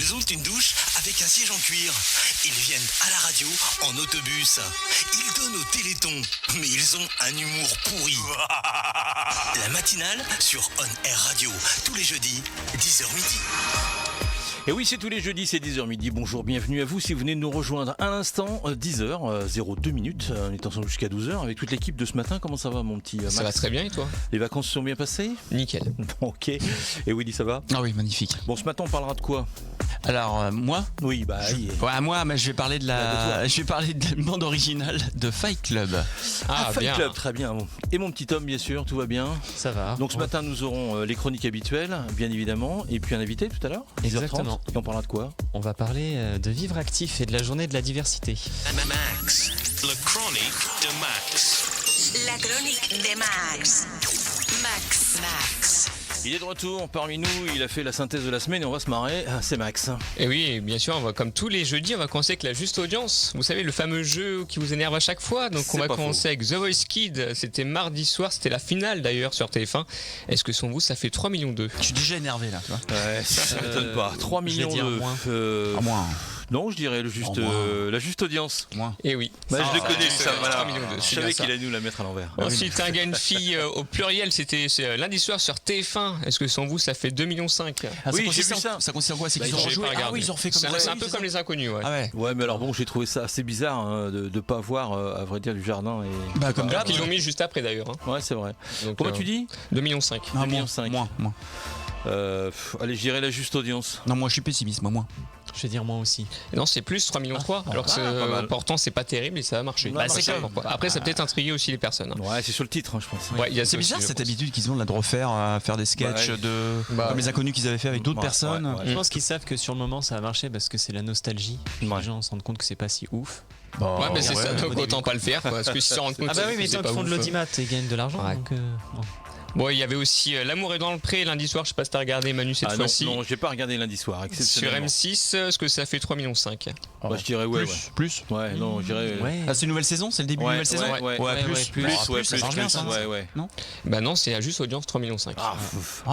Ils ont une douche avec un siège en cuir. Ils viennent à la radio en autobus. Ils donnent au Téléthon, mais ils ont un humour pourri. La matinale sur On Air Radio, tous les jeudis, 10h midi. Et oui, c'est tous les jeudis, c'est 10h midi. Bonjour, bienvenue à vous si vous venez de nous rejoindre à l'instant, 10h02 minutes. On est ensemble jusqu'à 12h avec toute l'équipe de ce matin. Comment ça va, mon petit Max ? Ça va très bien, et toi ? Les vacances se sont bien passées ? Nickel. Ok. Et Willy, ça va ? Ah oui, magnifique. Bon, ce matin, on parlera de quoi ? Alors moi, Oui, bah... moi, je vais parler de la bande originale de Fight Club. Ah, Fight bien. Club, très bien. Bon. Et mon petit homme, bien sûr, tout va bien. Ça va. Donc ce matin, nous aurons les chroniques habituelles, bien évidemment, et puis un invité tout à l'heure. 10h30. Exactement. Et on parlera de quoi ? On va parler de vivre actif et de la journée de la diversité. Max, la chronique de Max. La chronique de Max. Max. Il est de retour parmi nous, il a fait la synthèse de la semaine et on va se marrer. C'est Max. Et oui, bien sûr, on va, comme tous les jeudis, on va commencer avec la juste audience. Vous savez, le fameux jeu qui vous énerve à chaque fois. Donc on va commencer avec The Voice Kids. C'était mardi soir, c'était la finale d'ailleurs sur TF1. Est-ce que sans vous, ça fait 3 millions d'eux ? Je suis déjà énervé là, tu vois. Ouais, ça m'étonne pas. 3 je vais millions dire de... moins. Moins. Non, je dirais la juste audience. Moins. Et oui. Bah, je le connais, c'est ça, 3 voilà. millions d'eux. Je c'est savais bien ça. qu'il allait nous la mettre à l'envers. Ensuite, un gars, une fille au pluriel, c'était lundi soir sur TF1. Est-ce que sans vous, ça fait 2,5 millions ? Oui, j'ai vu ça. Ça consiste en quoi ? C'est Bah, qu'ils ont J'ai rejoué. pas Ah regardé. oui, ils ont refait comme C'est ça. c'est un peu comme les inconnus, ouais. Ah ouais. Ouais, mais alors bon, j'ai trouvé ça assez bizarre de ne pas voir, à vrai dire, du jardin. Et... Bah comme d'hab. Ils l'ont mis juste après d'ailleurs. hein. Ouais, c'est vrai. Donc, Comment tu dis ? 2,5 millions. 2,5 millions. Moins. Allez, je dirais la juste audience. Non, moi je suis pessimiste, moins. Je vais dire moi aussi. Non, c'est plus 3,3 millions. Alors que pas mal. pourtant, c'est pas terrible et ça a marché. Bah, c'est ça. Après, ça a peut-être intrigué aussi les personnes. hein. Ouais, c'est sur le titre, hein, je pense. Ouais, il y a C'est ça bizarre aussi, cette je pense. habitude qu'ils ont là de refaire, à faire des sketchs Ouais. comme les inconnus qu'ils avaient fait avec d'autres Ouais, personnes. ouais. Je pense qu'ils savent que sur le moment ça a marché parce que c'est la nostalgie. Puis Ouais. les gens se rendent compte que c'est pas si ouf. Ouais, mais c'est ça, donc au début. autant pas le faire, quoi, parce que si on se rend compte Ah bah que oui, mais c'est tant pas qu'ils font de ouf. l'audimat et gagnent de l'argent. Ouais. Donc, bon. Bon, il y avait aussi L'amour est dans le pré lundi soir, je sais pas si t'as regardé Manu cette Ah, fois-ci. non, j'ai pas regardé lundi soir. Sur Exceptionnellement. M6, est-ce que ça fait 3,5 millions ? Bah, je dirais ouais. Plus. Ouais, non, je dirais. Ouais. Ah, c'est une nouvelle saison, c'est le début d'une nouvelle saison. Ouais, plus, ça marche bien ça. Ouais. Bah non, c'est à juste audience 3,5 millions.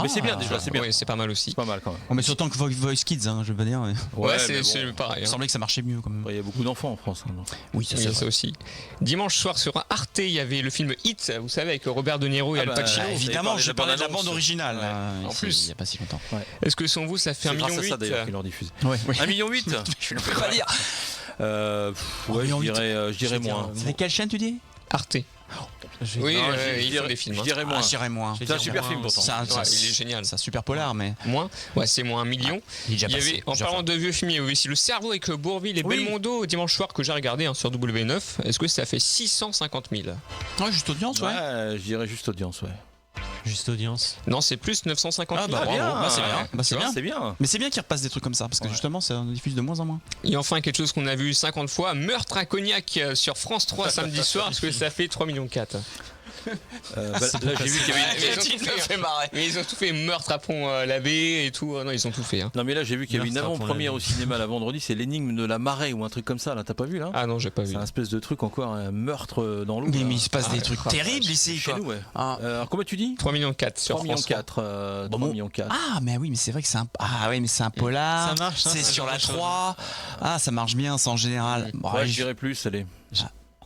Mais c'est bien déjà, c'est bien. Ouais, c'est pas mal aussi. C'est pas mal quand même. On met surtout que Voice Kids, je veux pas dire. Ouais, mais bon. c'est pareil. Il hein. semblait que ça marchait mieux quand même. Il y a beaucoup d'enfants en France. Hein, donc. Oui, ça Il y c'est a ça vrai. aussi. Dimanche soir sur Arte, il y avait le film Hit, vous savez, avec Robert De Niro et Ah Al bah, Pacino. Ah, vous avez évidemment, parlé de je la parlais de la bande-annonce. bande originale. En plus. Il y a pas si longtemps. Est-ce que sans vous, ça fait 1,8 C'est grâce à ça million d'ailleurs qu'ils leur diffusent. Ouais. 1,8 million. Je ne peux pas dire. Ouais, je dirais moins. C'était quelle chaîne tu dis ? Arte. Je vais Oui, dire- Non, ils font des films. Je hein. dirais moins. Je dirais moins. Je vais C'est un dire super moins film pourtant. aussi. Il est génial. C'est un super polar, mais. Moins. Ouais, c'est moins 1 million. Il est déjà Il y passé, avait, en plusieurs parlant fois. de vieux films, il y avait aussi Le Cerveau avec Bourvil et Oui. Belmondo dimanche soir que j'ai regardé sur W9. Est-ce que ça fait 650 000 ? Ouais, juste audience, ouais. Ouais, je dirais juste audience, ouais. Juste audience. Non, c'est plus 950 000. Ah bah bien. bravo, bah, c'est bien. Bah, c'est Tu vois, bien. C'est bien. Mais c'est bien qu'ils repassent des trucs comme ça, parce que justement, ça en diffuse de moins en moins. Et enfin, quelque chose qu'on a vu 50 fois, Meurtre à Cognac sur France 3 samedi soir. Est-ce que ça fait 3,4 millions ? Là, j'ai vu qu'il y avait Mais ils ont tout fait, Meurtre à Pont-l'Abbé et tout. Non, ils ont tout fait. hein. Non mais là j'ai vu qu'il y avait une Meurtre à avant-première Pont-l'Abbé. au cinéma la vendredi, c'est l'énigme de la marée ou un truc comme ça là, t'as pas vu là ? Ah non, j'ai pas vu. C'est un espèce de truc encore, un meurtre dans l'eau. Mais là. il se passe des trucs ah, terribles ici, Chez quoi. nous ouais. Ah. Alors comment tu dis ? 3,4 millions sur 3 millions France 3. 4. 3 bon. millions 4. Ah, mais oui, mais c'est vrai que c'est un. Ah, oui, mais c'est un polar. Ça marche, hein, C'est ça sur la marche. 3. Ah, ça marche bien, ça en général. Bon, Ouais, ouais, je dirais plus, allez.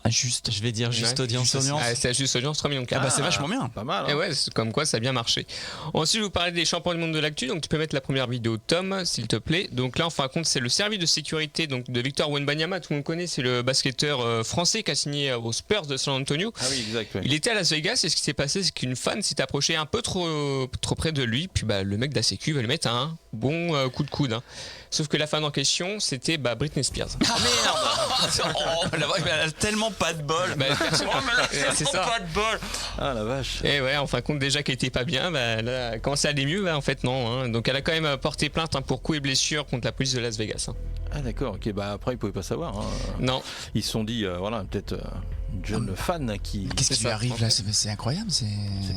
juste. Je vais dire juste Ouais, audience. juste audience. Ah, c'est à juste audience 3,4 millions. Ah, bah, c'est vachement bien. Pas mal. Et Hein. ouais, c'est comme quoi ça a bien marché. Ensuite, je vais vous parler des champions du monde de l'actu. Donc, tu peux mettre la première vidéo, Tom, s'il te plaît. Donc là, en fin de compte, c'est le service de sécurité donc, de Victor Wembanyama. Tout le monde connaît, c'est le basketteur français qui a signé aux Spurs de San Antonio. Ah oui, exact. Ouais. Il était à Las Vegas et ce qui s'est passé, c'est qu'une fan s'est approchée un peu trop près de lui. Puis bah, le mec de la sécu va lui mettre un bon coup de coude. hein. Sauf que la fan en question, c'était Britney Spears. Ah merde. Oh, la vraie, elle a tellement pas de bol. Bah, c'est ça. Pas de bol. Ah la vache. Et ouais, en fin de compte, déjà qu'elle était pas bien, bah, elle a commencé à aller mieux, bah, en fait, non. hein. Donc elle a quand même porté plainte pour coups et blessures contre la police de Las Vegas. hein. Ah d'accord, ok, bah après ils pouvaient pas savoir. Hein. Non, Ils se sont dit, voilà, peut-être une jeune fan qui. Qu'est-ce qui C'est lui ça. arrive là? C'est incroyable. C'est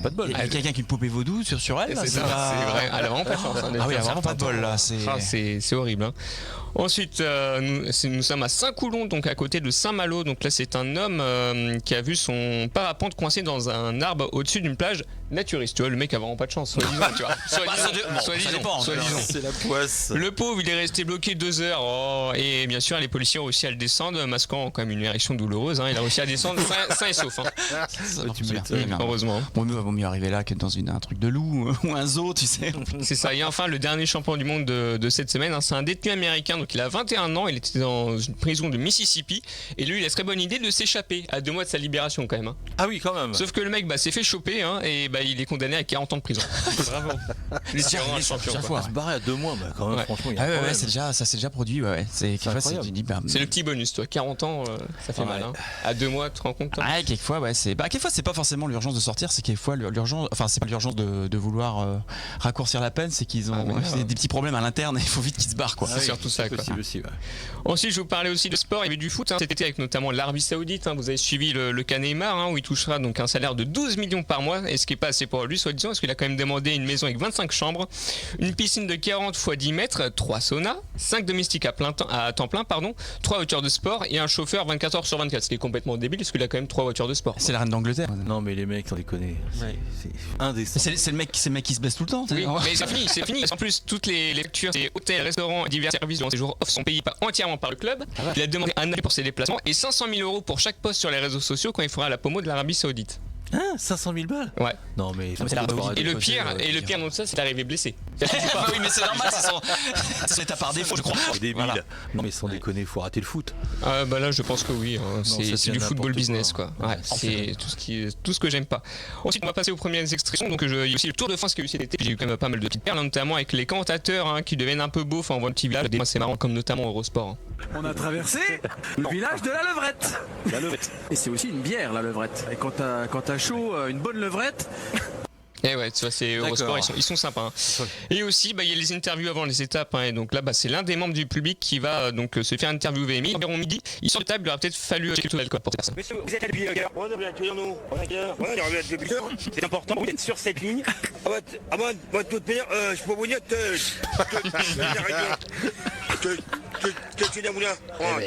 pas de bol. Il y a quelqu'un qui a une poupée vaudou sur elle. là, c'est ça, pas- c'est vrai. Elle a vraiment pas de chance. hein, de Ah oui, elle faire a vraiment ça. pas de bol là. Ah, c'est horrible. hein. Ensuite, nous sommes à Saint-Coulon, donc à côté de Saint-Malo. Donc là, c'est un homme qui a vu son parapente coincé dans un arbre au-dessus d'une plage naturiste. Tu vois, le mec a vraiment pas de chance, soi-disant, tu vois. Soi-disant. C'est la poisse. Le pauvre, il est resté bloqué 2 heures. Oh, et bien sûr, les policiers ont réussi à le descendre, masquant quand même une érection douloureuse. Hein. Il a réussi à descendre sain et sauf. Hein. Tu m'étonnes. Heureusement. Vaut mieux arriver là que dans un truc de loup ou un zoo, tu sais. C'est ça. Et enfin, le dernier champion du monde de cette semaine, hein, c'est un détenu américain. Donc, il a 21 ans. Il était dans une prison de Mississippi. Et lui, il a très bonne idée de s'échapper à 2 mois de sa libération, quand même. Hein. Ah oui, quand même. Sauf que le mec s'est fait choper hein, et il est condamné à 40 ans de prison. Bravo. C'est vraiment un champion. Se barrer à 2 mois, quand même, franchement, il y a un problème. ça s'est déjà produit. Ouais. C'est incroyable. C'est le petit bonus, toi. 40 ans, ça fait mal. Hein. À 2 mois, tu te rends compte toi quelquefois, c'est pas forcément l'urgence de sortir, c'est quelquefois l'urgence. Enfin, c'est pas l'urgence de vouloir raccourcir la peine, c'est qu'ils ont des petits problèmes à l'interne et il faut vite qu'ils se barrent, quoi. C'est surtout ça, quoi. Possible aussi, ouais. Ensuite, je vous parlais aussi de sport. Il y avait du foot cet été avec notamment l'Arabie Saoudite. Hein. Vous avez suivi le cas Neymar, où il touchera donc un salaire de 12 millions par mois, et ce qui est pas assez pour lui, soi-disant, parce qu'il a quand même demandé une maison avec 25 chambres, une piscine de 40 x 10 mètres, 3 saunas, 5 domestiques à temps plein, 3 voitures de sport et un chauffeur 24 heures sur 24, ce qui est complètement débile parce qu'il a quand même 3 voitures de sport. C'est la reine d'Angleterre. Non mais les mecs, on les connaît. C'est indécent. C'est le mec qui se baisse tout le temps. Oui, mais c'est fini. En plus, toutes les lectures, les hôtels, restaurants et divers services durant ces jours off sont payés entièrement par le club. Il a demandé un avis pour ses déplacements et 500 000 € pour chaque poste sur les réseaux sociaux quand il fera la promo de l'Arabie Saoudite. Hein, 500 000 balles? Ouais. Non mais et le pire dans tout ça, c'est l'arrivée blessé. Oui, mais c'est normal, c'est ta part défaut, je crois. C'est débile. Voilà. Non mais sans déconner, faut rater le foot. Là, je pense que oui. Hein. C'est du football business, quoi. Ouais, c'est tout ce que j'aime pas. Ensuite, on va passer aux premières expressions. Donc, il y a aussi le Tour de France qui a eu cet été. J'ai eu quand même pas mal de petites perles, notamment avec les commentateurs qui deviennent un peu beaufs. On voit le petit village. C'est marrant, comme notamment Eurosport. On a traversé le village de la Levrette. La Levrette. Et c'est aussi une bière, la Levrette. Et quand t'as chaud, une bonne levrette. Et ouais, tu vois, c'est Eurosport, ils sont sympas. Hein. Et aussi, il y a les interviews avant les étapes. Et donc là, c'est l'un des membres du public qui va donc se faire interviewer. Mais environ midi, il sort de table, il aura peut-être fallu quelques d'alcool pour faire ça. Monsieur, vous êtes depuis quelle heure? On est accueillir nous. On est accueillir. Ouais, on est depuis heure. C'est important, vous êtes sur cette ligne. Moi, toute manière, je peux vous dire que tu es moulin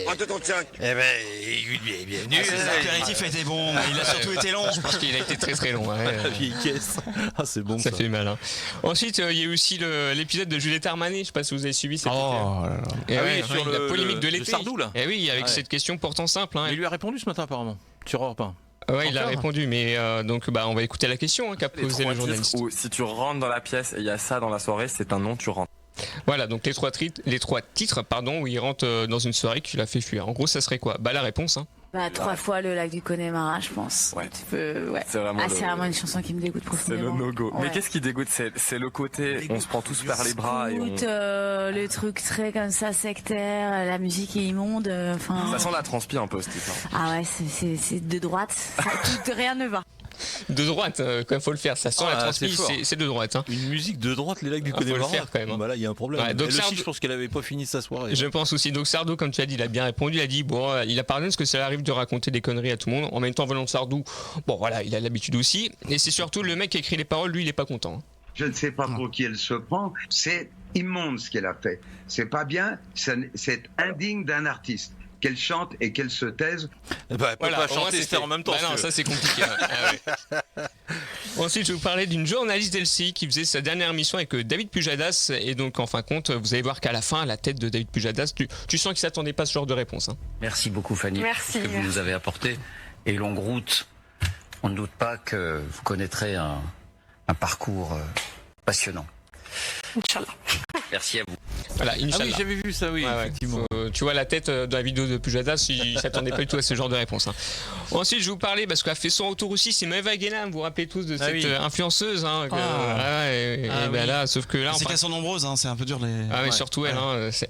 en 35. Bienvenue. L'apéritif a été bon, il a surtout été long. Parce qu'il a été très très long. La vieille caisse. Ah, c'est bon. Ça fait mal. Hein. Ensuite, il y a aussi l'épisode de Juliette Armanet. Je sais pas si vous avez suivi cette sur la polémique de l'été. Sardou là. Et oui, avec cette question pourtant simple. Il lui a répondu ce matin apparemment. Sur Europe 1. Ouais, il a répondu, mais donc on va écouter la question qu'a posée le journaliste. Ou si tu rentres dans la pièce et il y a ça dans la soirée, c'est un non, tu rentres. Voilà, donc les trois titres, où il rentre dans une soirée qui l'a fait fuir. En gros, ça serait quoi? La réponse. 3 fois le lac du Connemara, je pense. Ouais. C'est vraiment une chanson qui me dégoûte profondément. C'est le no-go. Ouais. Mais qu'est-ce qui dégoûte? C'est le côté, on se prend tous par les bras et on... le truc très comme ça, sectaire, la musique est immonde. Ça sent la transpi un peu, ce type. Ah ouais, c'est de droite. Rien ne va. De droite, quand il faut le faire, ça sent la transpi, c'est de droite. Hein. Une musique de droite, les lacs du Connemara. Faut le faire quand même. Hein. Là, il y a un problème. Ouais, donc elle aussi, je pense qu'elle avait pas fini sa soirée. Je pense aussi. Donc Sardou, comme tu as dit, il a bien répondu. Il a dit il a pardonné parce que ça arrive de raconter des conneries à tout le monde. En même temps, venant de Sardou, il a l'habitude aussi. Et c'est surtout le mec qui a écrit les paroles, lui, il est pas content. Hein. Je ne sais pas pour qui elle se prend. C'est immonde ce qu'elle a fait. C'est pas bien. C'est indigne d'un artiste. Qu'elle chante et qu'elle se taise. Elle peut pas chanter en même temps. Non, ça c'est compliqué. Ensuite, je vais vous parler d'une journaliste d'LCI qui faisait sa dernière émission avec David Pujadas. Et donc, en fin de compte, vous allez voir qu'à la fin, la tête de David Pujadas, tu sens qu'il ne s'attendait pas à ce genre de réponse. Hein. Merci beaucoup, Fanny, pour ce que vous nous avez apporté. Et longue route, on ne doute pas que vous connaîtrez un parcours passionnant. Inch'Allah. Merci à vous. Voilà, Inch'Allah. Ah oui, j'avais vu ça, effectivement. Tu vois la tête de la vidéo de Pujadas, il s'attendait pas du tout à ce genre de réponse. Hein. Ensuite, je vais vous parler, parce qu'elle a fait son retour aussi, c'est Maëva Guénam, vous vous rappelez tous de cette influenceuse. Hein, là, sauf que là... C'est qu'elles sont nombreuses, hein, c'est un peu dur mais surtout elle,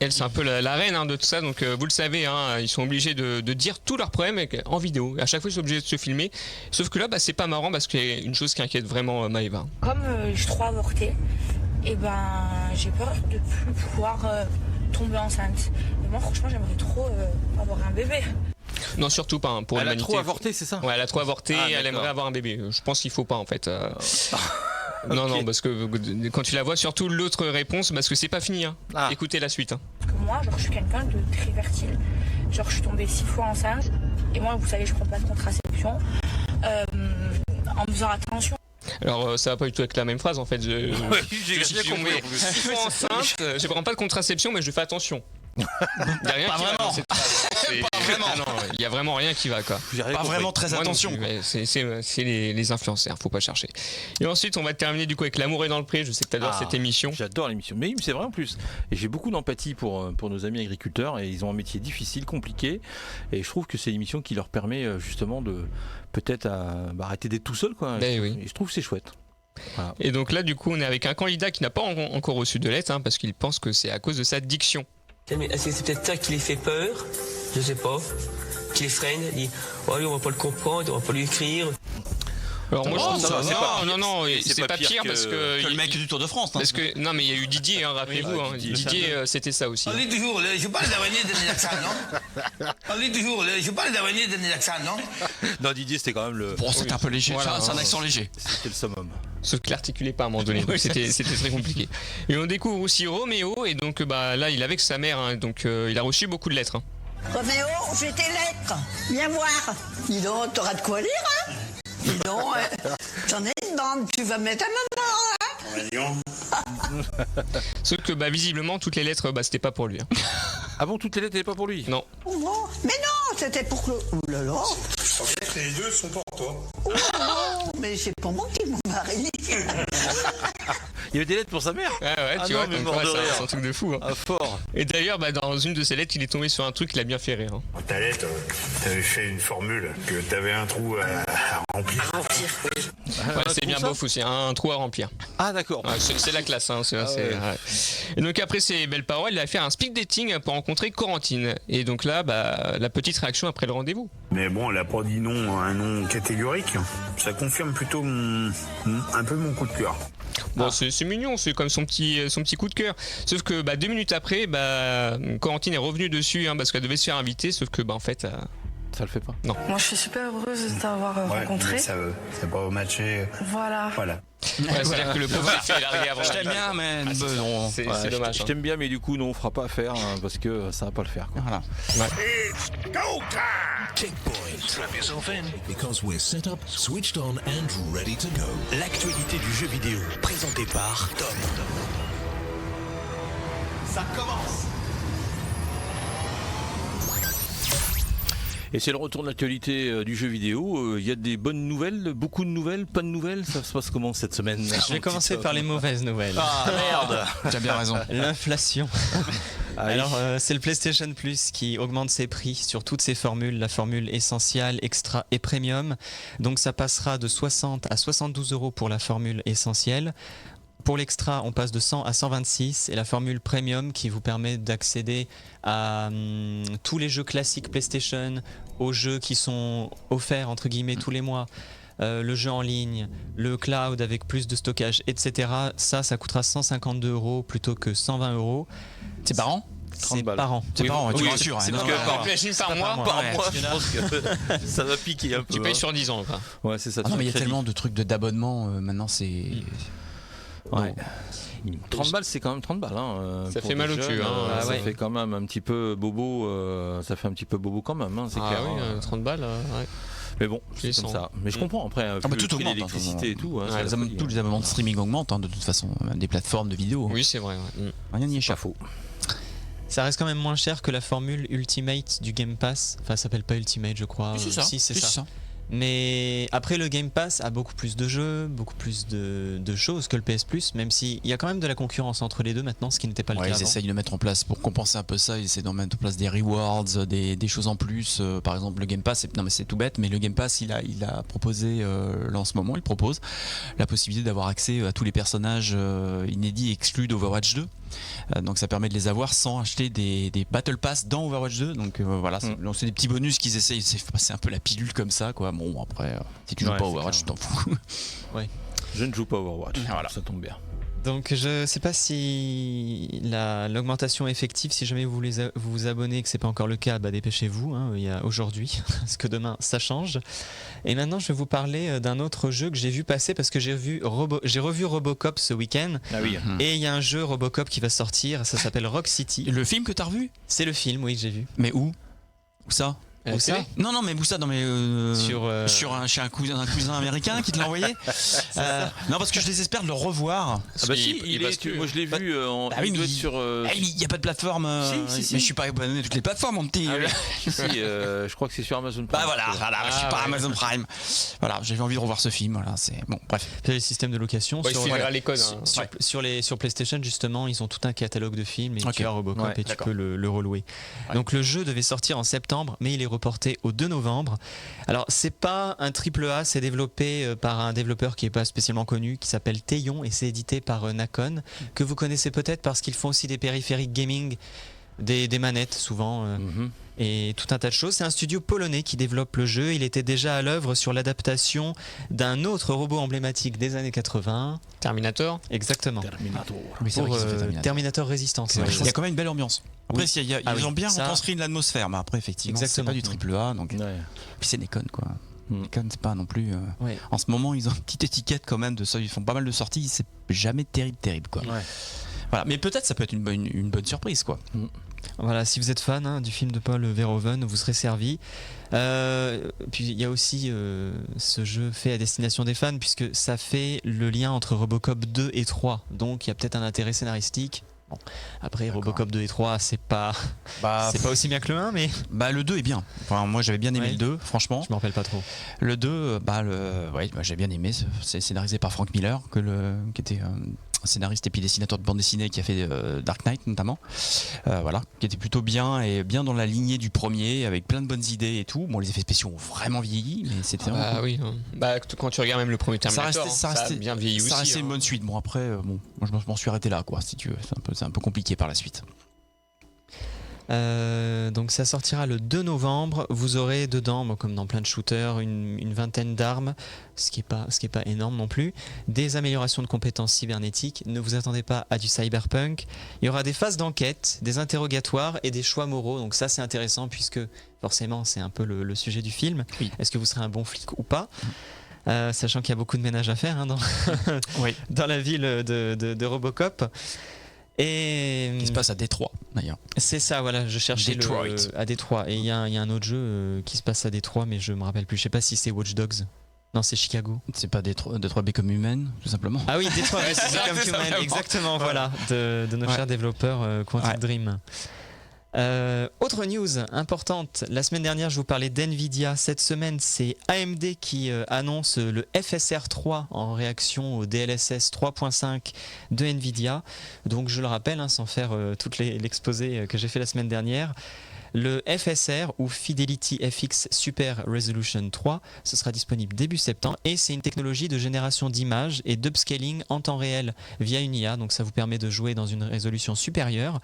elle c'est un peu la reine de tout ça, donc vous le savez, ils sont obligés de dire tous leurs problèmes en vidéo. À chaque fois, ils sont obligés de se filmer. Sauf que là, c'est pas marrant, parce qu'il y a une chose qui inquiète vraiment Maëva. Comme je suis trop avortée, j'ai peur de plus pouvoir tomber enceinte. Et moi, franchement, j'aimerais trop avoir un bébé. Non, surtout pas pour l'humanité. Elle a trop avorté, c'est ça? Ouais, elle a trop avorté, elle aimerait avoir un bébé. Je pense qu'il faut pas en fait. Non, parce que quand tu la vois, surtout l'autre réponse, parce que c'est pas fini. Hein. Écoutez la suite. Moi, moi, genre, je suis quelqu'un de très fertile. Genre, je suis tombée 6 fois enceinte. Et moi, vous savez, je prends pas de contraception. En faisant attention. Alors ça va pas du tout avec la même phrase en fait. J'ai suis tombé 6 fois enceinte, je prends pas de contraception mais je fais attention. Il y a rien Pas qui vraiment. va dans cette phrase. Pas vraiment. Ah non, il y a vraiment rien qui va quoi. Pas vraiment très Moi non attention. plus, mais c'est les influenceurs, faut pas chercher. Et ensuite on va terminer du coup avec L'amour est dans le pré. Je sais que t'adores cette émission. J'adore l'émission, mais c'est vrai en plus. Et j'ai beaucoup d'empathie pour nos amis agriculteurs et ils ont un métier difficile, compliqué. Et je trouve que c'est l'émission qui leur permet justement de peut-être arrêter d'être tout seul quoi. Ben oui. Et je trouve que c'est chouette. Voilà. Et donc là du coup on est avec un candidat qui n'a pas encore reçu de lettre parce qu'il pense que c'est à cause de sa diction. Mais est-ce que c'est peut-être ça qui les fait peur? Je sais pas. Qui les freine? Il dit, oh, lui, on va pas le comprendre, on va pas lui écrire. Alors moi je trouve ça va, c'est pas pire. non, C'est c'est pas pire parce que le mec du Tour de France. parce que non mais il y a eu Didier rappelez-vous Didier c'était ça aussi. On dit toujours, je parle d'avenir de l'accent, non? On dit toujours, je parle d'avenir de l'accent, non? Non, Didier c'était quand même le. Bon, c'était un peu léger. Voilà, c'est un accent léger. C'était le summum. Sauf qu'il l'articulait pas à un moment donné, donc c'était très compliqué. Et on découvre aussi Roméo et donc là il est avec sa mère donc il a reçu beaucoup de lettres. Roméo, j'ai tes lettres. Viens voir. Dis donc, t'auras de quoi lire, hein? Dis donc, j'en ai une bande. Tu vas mettre à maman, hein? Sauf que visiblement toutes les lettres c'était pas pour lui. Ah bon, toutes les lettres n'étaient pas pour lui? Non. Oh, mais non, c'était pour Claude. Oh là là. Je pensais que les deux sont pour toi. Oh non, mais c'est pour mon petit mari. Il y avait des lettres pour sa mère? Ouais, tu vois, comme quoi, c'est un truc de fou. Ah, fort. Et d'ailleurs, dans une de ses lettres, il est tombé sur un truc qui l'a bien fait rire. Dans ta lettre, t'avais fait une formule, que t'avais un trou à remplir. Ouais, c'est bien beau aussi, un trou à remplir. Ah d'accord. Ouais, c'est la classe. Ouais. Et donc après ces belles paroles, il a fait un speed dating pour rencontrer Corentine. Et donc là, la petite réaction après le rendez-vous. Mais bon, elle a pas dit non à un nom catégorique. Ça confirme plutôt un peu mon coup de cœur. Bon, c'est mignon, c'est comme son petit coup de cœur. Sauf que 2 minutes après, Corentine est revenue dessus parce qu'elle devait se faire inviter. Sauf que en fait, ça le fait pas. Non. Moi, je suis super heureuse de t'avoir rencontré. Ça pas matché. Voilà. Ouais, c'est-à-dire que le pauvre s'est fait larguer avant. Je t'aime bien, mais c'est dommage. Je t'aime bien, mais du coup, non, on fera pas affaire parce que ça va pas le faire. Quoi. Voilà. It's go time! Checkpoint. Strap yourself in because we're set up, switched on and ready to go. L'actualité du jeu vidéo présentée par Tom. Ça commence! Et c'est le retour de l'actualité du jeu vidéo. Il y a des bonnes nouvelles, beaucoup de nouvelles, pas de nouvelles. Ça se passe comment cette semaine? Je vais commencer par les mauvaises nouvelles. Ah merde! Tu as bien raison. L'inflation. Alors c'est le PlayStation Plus qui augmente ses prix sur toutes ses formules, la formule essentielle, extra et premium. Donc ça passera de 60 à 72 € pour la formule essentielle. Pour l'extra, on passe de 100 à 126 et la formule premium qui vous permet d'accéder à tous les jeux classiques PlayStation, aux jeux qui sont offerts entre guillemets tous les mois, le jeu en ligne, le cloud avec plus de stockage, etc. Ça coûtera 152 € plutôt que 120 €. C'est par an? C'est par an. C'est par an, tu me rassures. C'est parce que par mois, je pense que ça va piquer un peu. Tu payes sur 10 ans. Quoi. Ouais, c'est ça. Ah non, mais il y a tellement de trucs d'abonnement maintenant, c'est. Ouais. 30 balles, c'est quand même 30 balles. Ça pour fait mal au jeunes, cul. Ça fait quand même un petit peu bobo. Ça fait un petit peu bobo quand même, c'est clair. Oui, 30 balles. Ouais. Mais bon, c'est comme ça. Mais je comprends après. Tout augmente. L'électricité et tout. Tous les abonnements de streaming augmentent de toute façon, même des plateformes de vidéo. Oui, c'est vrai. Rien n'y échappe. Faux. Ça reste quand même moins cher que la formule Ultimate du Game Pass. Enfin, ça s'appelle pas Ultimate, je crois. C'est ça. Si, c'est ça. Mais après, le Game Pass a beaucoup plus de jeux, beaucoup plus de choses que le PS Plus, même s'il y a quand même de la concurrence entre les deux maintenant, ce qui n'était pas le cas avant. Ils essayent de mettre en place, pour compenser un peu ça, ils essayent de mettre en place des rewards, des choses en plus. Par exemple, le Game Pass, c'est tout bête, mais le Game Pass, il a proposé, là en ce moment, il propose la possibilité d'avoir accès à tous les personnages inédits exclus d'Overwatch 2. Donc ça permet de les avoir sans acheter des Battle Pass dans Overwatch 2. Donc voilà, c'est des petits bonus qu'ils essayent. C'est un peu la pilule comme ça, quoi. Bon, après, si tu joues pas Overwatch, tu t'en fous. Ouais. Je ne joue pas Overwatch. Voilà. Ça tombe bien. Donc je sais pas si l'augmentation effective, si jamais vous voulez vous abonner et que c'est pas encore le cas, dépêchez-vous, hein, il y a aujourd'hui, parce que demain ça change. Et maintenant je vais vous parler d'un autre jeu que j'ai vu passer parce que j'ai revu Robocop ce week-end. Ah oui. Et il y a un jeu Robocop qui va sortir, ça s'appelle Rock City. Le film que t'as revu ? C'est le film, oui, que j'ai vu. Mais où ça ? Où ça ? Non, mais où ça ? Non, mais chez un cousin américain qui te l'a envoyé. Non, parce que je désespère de le revoir. Ah bah si, moi je l'ai vu. Il doit être sur. Il n'y a pas de plateforme. Si. Mais je suis pas abonné à toutes les plateformes, mon petit. Je crois que c'est sur Amazon Prime. Bah voilà, je suis pas Amazon Prime. Voilà, j'avais envie de revoir ce film. Voilà, c'est bon. Bref. C'est les systèmes de location. Sur PlayStation, justement, ils ont tout un catalogue de films et tu as Robocop et tu peux le relouer. Donc le jeu devait sortir en septembre, mais il est reporté au 2 novembre. Alors c'est pas un AAA, c'est développé par un développeur qui est pas spécialement connu, qui s'appelle Théion, et c'est édité par Nacon, que vous connaissez peut-être parce qu'ils font aussi des périphériques gaming, des manettes souvent, et tout un tas de choses. C'est un studio polonais qui développe le jeu. Il était déjà à l'œuvre sur l'adaptation d'un autre robot emblématique des années 80. Terminator. Exactement. Oui, c'est vrai qu'ils ont fait Terminator Resistance. Ouais. Il y a quand même une belle ambiance. Après, ils ont bien reconstruit l'atmosphère, mais après, effectivement, c'est pas du AAA. Donc... Puis c'est Nacon, quoi. Nacon, c'est pas non plus. En ce moment, ils ont une petite étiquette quand même de ça. Ils font pas mal de sorties. C'est jamais terrible, quoi. Voilà. Mais peut-être ça peut être une bonne surprise, quoi. Voilà, si vous êtes fan du film de Paul Verhoeven, vous serez servi. Puis il y a aussi ce jeu fait à destination des fans, puisque ça fait le lien entre Robocop 2 et 3. Donc il y a peut-être un intérêt scénaristique. Bon. Après, Robocop 2 et 3, c'est pas aussi bien que le 1, mais... le 2 est bien. Enfin, moi, j'avais bien aimé le 2, franchement. Je me rappelle pas trop. Le 2, j'ai bien aimé. C'est scénarisé par Frank Miller, qui était... scénariste et puis dessinateur de bande dessinée qui a fait Dark Knight notamment, qui était plutôt bien et bien dans la lignée du premier avec plein de bonnes idées et tout. Bon, les effets spéciaux ont vraiment vieilli, mais c'était vraiment cool. Oui. Quand tu regardes même le premier Terminator, ça a bien vieilli aussi. Ça restait une bonne suite. Bon après, moi je m'en suis arrêté là, quoi. Si tu veux, c'est un peu compliqué par la suite. Donc ça sortira le 2 novembre. Vous aurez dedans, comme dans plein de shooters, une vingtaine d'armes, ce qui est pas énorme non plus. Des améliorations de compétences cybernétiques. Ne vous attendez pas à du cyberpunk. Il y aura des phases d'enquête, des interrogatoires et des choix moraux. Donc ça c'est intéressant puisque forcément c'est un peu le sujet du film. Oui. Est-ce que vous serez un bon flic ou pas ? Sachant qu'il y a beaucoup de ménage à faire dans la ville de Robocop. Et qui se passe à Détroit d'ailleurs. C'est ça, voilà, je cherchais à Détroit. Et il y a un autre jeu qui se passe à Détroit, mais je me rappelle plus. Je sais pas si c'est Watch Dogs. Non, c'est Chicago. C'est pas Détroit Become Human, tout simplement. Ah oui, Détroit Become Human, exactement, voilà, de nos chers développeurs Quantic Dream. Autre news importante, la semaine dernière je vous parlais d'NVIDIA, cette semaine c'est AMD qui annonce le FSR 3 en réaction au DLSS 3.5 de NVIDIA. Donc je le rappelle, sans faire tout l'exposé que j'ai fait la semaine dernière, le FSR ou Fidelity FX Super Resolution 3, ce sera disponible début septembre et c'est une technologie de génération d'images et d'upscaling en temps réel via une IA, donc ça vous permet de jouer dans une résolution supérieure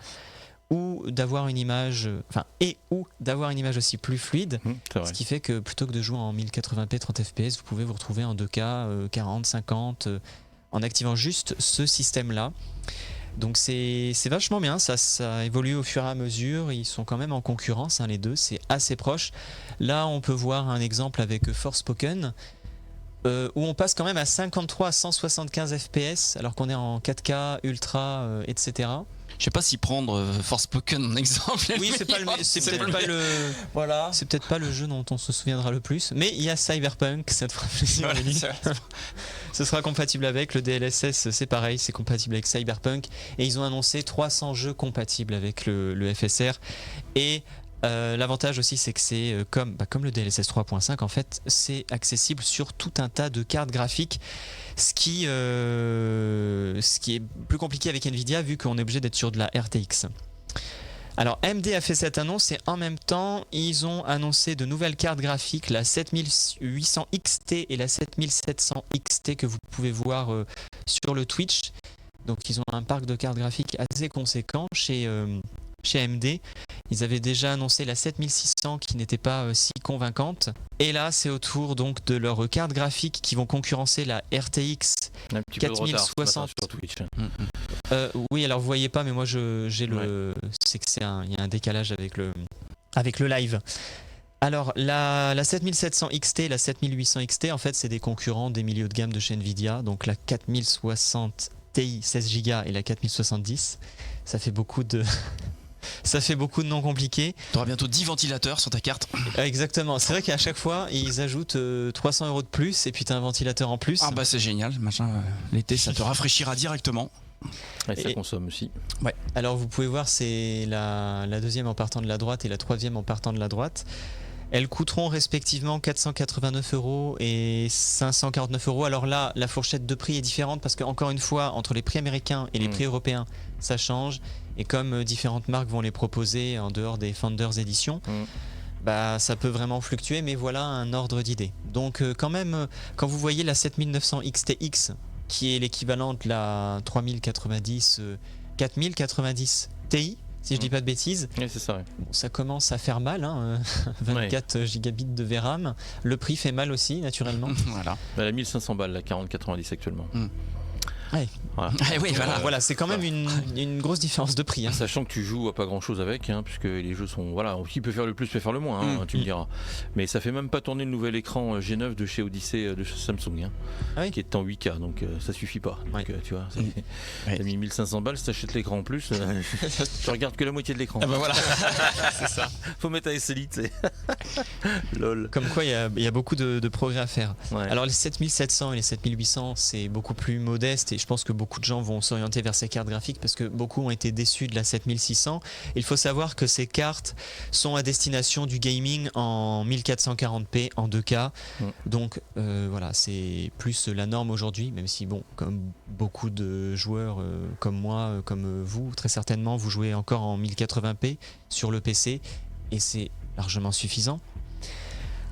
ou d'avoir une image, d'avoir une image aussi plus fluide, ce qui fait que plutôt que de jouer en 1080p 30 fps, vous pouvez vous retrouver en 2K 40, 50 en activant juste ce système-là. Donc c'est vachement bien, ça évolue au fur et à mesure, ils sont quand même en concurrence les deux, c'est assez proche. Là on peut voir un exemple avec Forspoken, où on passe quand même à 53 à 175 fps alors qu'on est en 4K, ultra, etc. Je sais pas si prendre Forspoken en exemple. Oui, c'est peut-être pas le jeu dont on se souviendra le plus, mais il y a Cyberpunk, ça te fera plaisir. Ce sera compatible avec le DLSS, c'est pareil, c'est compatible avec Cyberpunk, et ils ont annoncé 300 jeux compatibles avec le FSR. Et l'avantage aussi, c'est que c'est comme le DLSS 3.5, en fait, c'est accessible sur tout un tas de cartes graphiques. Ce qui est plus compliqué avec Nvidia vu qu'on est obligé d'être sur de la RTX. Alors AMD a fait cette annonce et en même temps ils ont annoncé de nouvelles cartes graphiques, la 7800 XT et la 7700 XT que vous pouvez voir sur le Twitch. Donc ils ont un parc de cartes graphiques assez conséquent chez AMD. Ils avaient déjà annoncé la 7600 qui n'était pas si convaincante. Et là, c'est au tour donc de leurs cartes graphiques qui vont concurrencer la RTX Un petit peu de retard ce matin sur Twitch. Oui, alors vous voyez pas, mais moi j'ai le. C'est que il y a un décalage avec le live. Alors la 7700 XT et la 7800 XT, en fait, c'est des concurrents des milieux de gamme de chez Nvidia. Donc la 4060 Ti 16 Go et la 4070, ça fait beaucoup de. Ça fait beaucoup de noms compliqués. Tu auras bientôt 10 ventilateurs sur ta carte. Exactement. C'est vrai qu'à chaque fois, ils ajoutent 300 € de plus et puis tu as un ventilateur en plus. Ah bah c'est génial. Machin, l'été, ça te rafraîchira directement. Et ça consomme aussi. Ouais. Alors vous pouvez voir, c'est la deuxième en partant de la droite et la troisième en partant de la droite. Elles coûteront respectivement 489 € et 549 €. Alors là, la fourchette de prix est différente parce qu'encore une fois, entre les prix américains et les prix européens, ça change. Et comme différentes marques vont les proposer en dehors des Founders Edition, bah, ça peut vraiment fluctuer, mais voilà un ordre d'idée. Donc quand même, quand vous voyez la 7900 XTX, qui est l'équivalent de la 4090 Ti, si je dis pas de bêtises, oui, c'est ça, ouais. Bon, ça commence à faire mal, hein, 24 gigabits de VRAM. Le prix fait mal aussi, naturellement. Voilà. Elle a 1500 balles, la 4090 actuellement. Ouais. Voilà. Oui, voilà, c'est quand même une grosse différence de prix. Hein. Sachant que tu joues à pas grand chose avec, hein, puisque les jeux sont. Voilà, qui peut faire le plus peut faire le moins, hein, tu me diras. Mais ça fait même pas tourner le nouvel écran G9 de chez Odyssey de Samsung, hein, qui est en 8K, donc ça suffit pas. Donc, tu vois, t'as mis 1500 balles, si t'achètes l'écran en plus, tu regardes que la moitié de l'écran. Ah bah voilà, c'est ça. Faut mettre AS Elite, lol. Comme quoi, il y a beaucoup de progrès à faire. Ouais. Alors, les 7700 et les 7800, c'est beaucoup plus modeste et je pense que beaucoup de gens vont s'orienter vers ces cartes graphiques parce que beaucoup ont été déçus de la 7600. Il faut savoir que ces cartes sont à destination du gaming en 1440p en 2K. Donc voilà, c'est plus la norme aujourd'hui, même si bon, comme beaucoup de joueurs comme moi, comme vous, très certainement, vous jouez encore en 1080p sur le PC et c'est largement suffisant.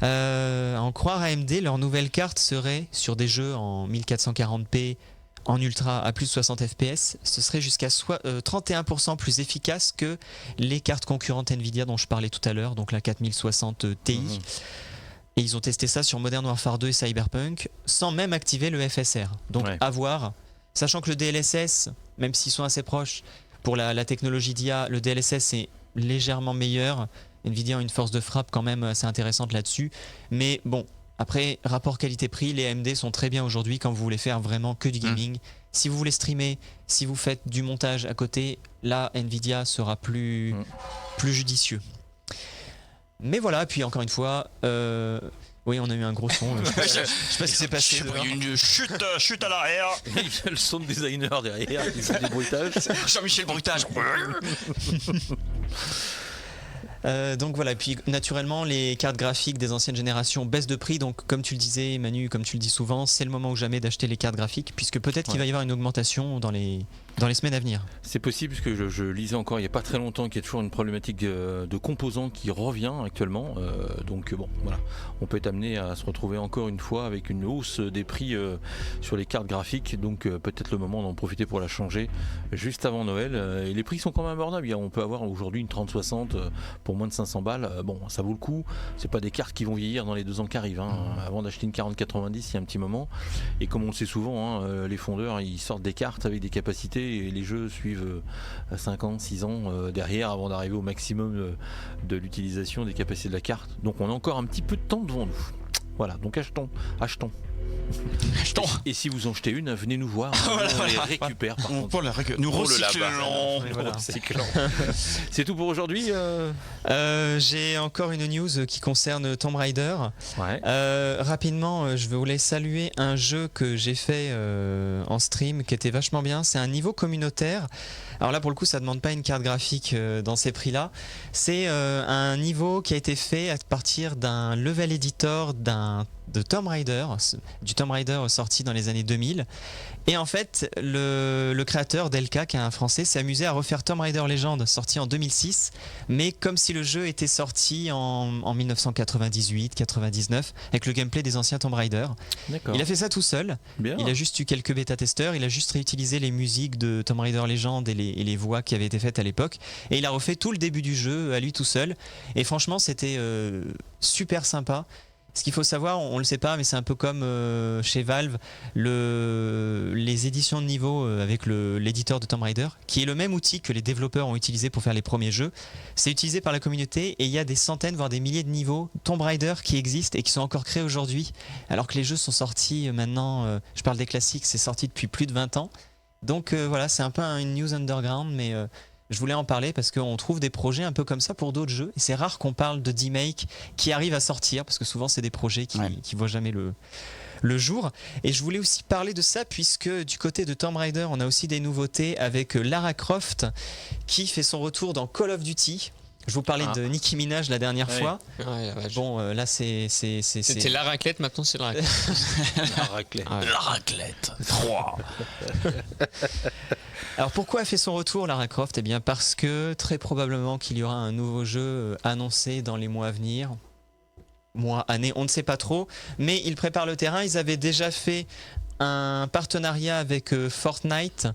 À en croire AMD, leur nouvelle carte serait sur des jeux en 1440p en ultra à plus de 60 fps, ce serait jusqu'à 31% plus efficace que les cartes concurrentes Nvidia dont je parlais tout à l'heure, donc la 4060 Ti. Et ils ont testé ça sur Modern Warfare 2 et Cyberpunk sans même activer le FSR. Donc à voir, sachant que le DLSS, même s'ils sont assez proches, pour la technologie d'IA, le DLSS est légèrement meilleur. Nvidia a une force de frappe quand même assez intéressante là-dessus. Mais bon, après, rapport qualité-prix, les AMD sont très bien aujourd'hui quand vous voulez faire vraiment que du gaming. Si vous voulez streamer, si vous faites du montage à côté, là, Nvidia sera plus judicieux. Mais voilà, puis encore une fois, oui, on a eu un gros son. Je sais pas ce qui s'est passé. Il y a eu une chute à l'arrière. Il y a le son de designer derrière qui fait des bruitages. Jean-Michel Bruitage. Donc voilà, et puis naturellement les cartes graphiques des anciennes générations baissent de prix, donc comme tu le disais Manu, comme tu le dis souvent, c'est le moment ou jamais d'acheter les cartes graphiques, puisque peut-être qu'il va y avoir une augmentation dans les semaines à venir. C'est possible, parce que je lisais encore il n'y a pas très longtemps qu'il y a toujours une problématique de composants qui revient actuellement, donc bon voilà, on peut être amené à se retrouver encore une fois avec une hausse des prix sur les cartes graphiques, donc peut-être le moment d'en profiter pour la changer juste avant Noël, et les prix sont quand même abordables, on peut avoir aujourd'hui une 3060 pour moins de 500 balles, bon ça vaut le coup, c'est pas des cartes qui vont vieillir dans les 2 ans qui arrivent, avant d'acheter une 4090 il y a un petit moment, et comme on le sait souvent, les fondeurs ils sortent des cartes avec des capacités et les jeux suivent à 5 ans, 6 ans derrière avant d'arriver au maximum de l'utilisation des capacités de la carte, donc on a encore un petit peu de temps devant nous, voilà, donc achetons. Et si vous en jetez une, venez nous voir, on les récupère par contre. Nous recyclons. C'est tout pour aujourd'hui. J'ai encore une news qui concerne Tomb Raider. Rapidement, je voulais saluer un jeu que j'ai fait en stream qui était vachement bien. C'est un niveau communautaire. Alors là, pour le coup, ça ne demande pas une carte graphique dans ces prix-là. C'est un niveau qui a été fait à partir d'un level editor de Tomb Raider, du Tomb Raider sorti dans les années 2000. Et en fait, le créateur Delka, qui est un français, s'est amusé à refaire Tomb Raider Legend, sorti en 2006, mais comme si le jeu était sorti en 1998-99, avec le gameplay des anciens Tomb Raider. Il a fait ça tout seul. Bien. Il a juste eu quelques bêta-testeurs, il a juste réutilisé les musiques de Tomb Raider Legend et les voix qui avaient été faites à l'époque, et il a refait tout le début du jeu à lui tout seul. Et franchement, c'était super sympa. Ce qu'il faut savoir, on le sait pas, mais c'est un peu comme chez Valve, les éditions de niveau avec l'éditeur de Tomb Raider, qui est le même outil que les développeurs ont utilisé pour faire les premiers jeux. C'est utilisé par la communauté et il y a des centaines, voire des milliers de niveaux Tomb Raider qui existent et qui sont encore créés aujourd'hui, alors que les jeux sont sortis maintenant, je parle des classiques, c'est sorti depuis plus de 20 ans. Donc voilà, c'est un peu une news underground, mais je voulais en parler parce qu'on trouve des projets un peu comme ça pour d'autres jeux. Et c'est rare qu'on parle de D-Make qui arrivent à sortir, parce que souvent c'est des projets qui voient jamais le jour. Et je voulais aussi parler de ça puisque du côté de Tomb Raider, on a aussi des nouveautés avec Lara Croft qui fait son retour dans Call of Duty. Je vous parlais de Nicki Minaj la dernière fois. Bon, là c'était la raclette, maintenant c'est la raclette. La raclette. La raclette. 3. Alors pourquoi elle fait son retour, Lara Croft ? Eh bien parce que très probablement qu'il y aura un nouveau jeu annoncé dans les mois à venir. Mois, années, on ne sait pas trop. Mais ils préparent le terrain. Ils avaient déjà fait un partenariat avec Fortnite.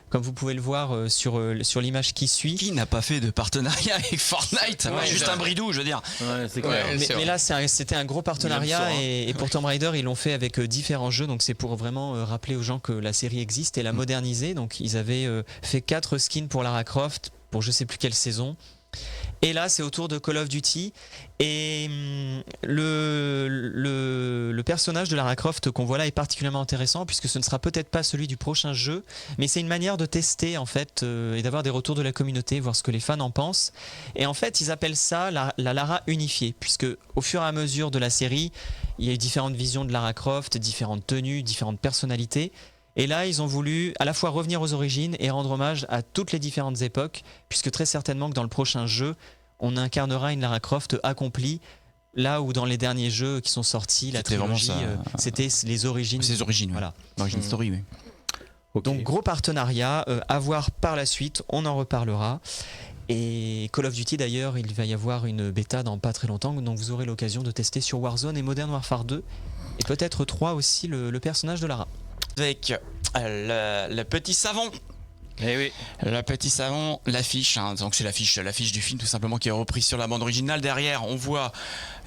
Comme vous pouvez le voir sur l'image qui suit. Qui n'a pas fait de partenariat avec Fortnite ? Juste un bridou, je veux dire. Ouais, c'est clair. Mais là, c'était un gros partenariat et pour Tomb Raider, ils l'ont fait avec différents jeux. Donc c'est pour vraiment rappeler aux gens que la série existe et la moderniser. Donc ils avaient fait 4 skins pour Lara Croft pour je sais plus quelle saison. Et là, c'est autour de Call of Duty. Et le personnage de Lara Croft qu'on voit là est particulièrement intéressant puisque ce ne sera peut-être pas celui du prochain jeu, mais c'est une manière de tester en fait et d'avoir des retours de la communauté, voir ce que les fans en pensent. Et en fait, ils appellent ça la Lara unifiée, puisque au fur et à mesure de la série, il y a eu différentes visions de Lara Croft, différentes tenues, différentes personnalités. Et là, ils ont voulu à la fois revenir aux origines et rendre hommage à toutes les différentes époques, puisque très certainement que dans le prochain jeu, on incarnera une Lara Croft accomplie, là où dans les derniers jeux qui sont sortis, la trilogie, c'était les origines. C'est les origines, voilà. L'origine story, oui. Okay. Donc gros partenariat, à voir par la suite, on en reparlera. Et Call of Duty d'ailleurs, il va y avoir une bêta dans pas très longtemps, donc vous aurez l'occasion de tester sur Warzone et Modern Warfare 2, et peut-être 3 aussi le personnage de Lara. Avec le petit savon. Eh oui. Le petit savon, l'affiche, donc c'est l'affiche du film tout simplement qui est reprise sur la bande originale. Derrière, on voit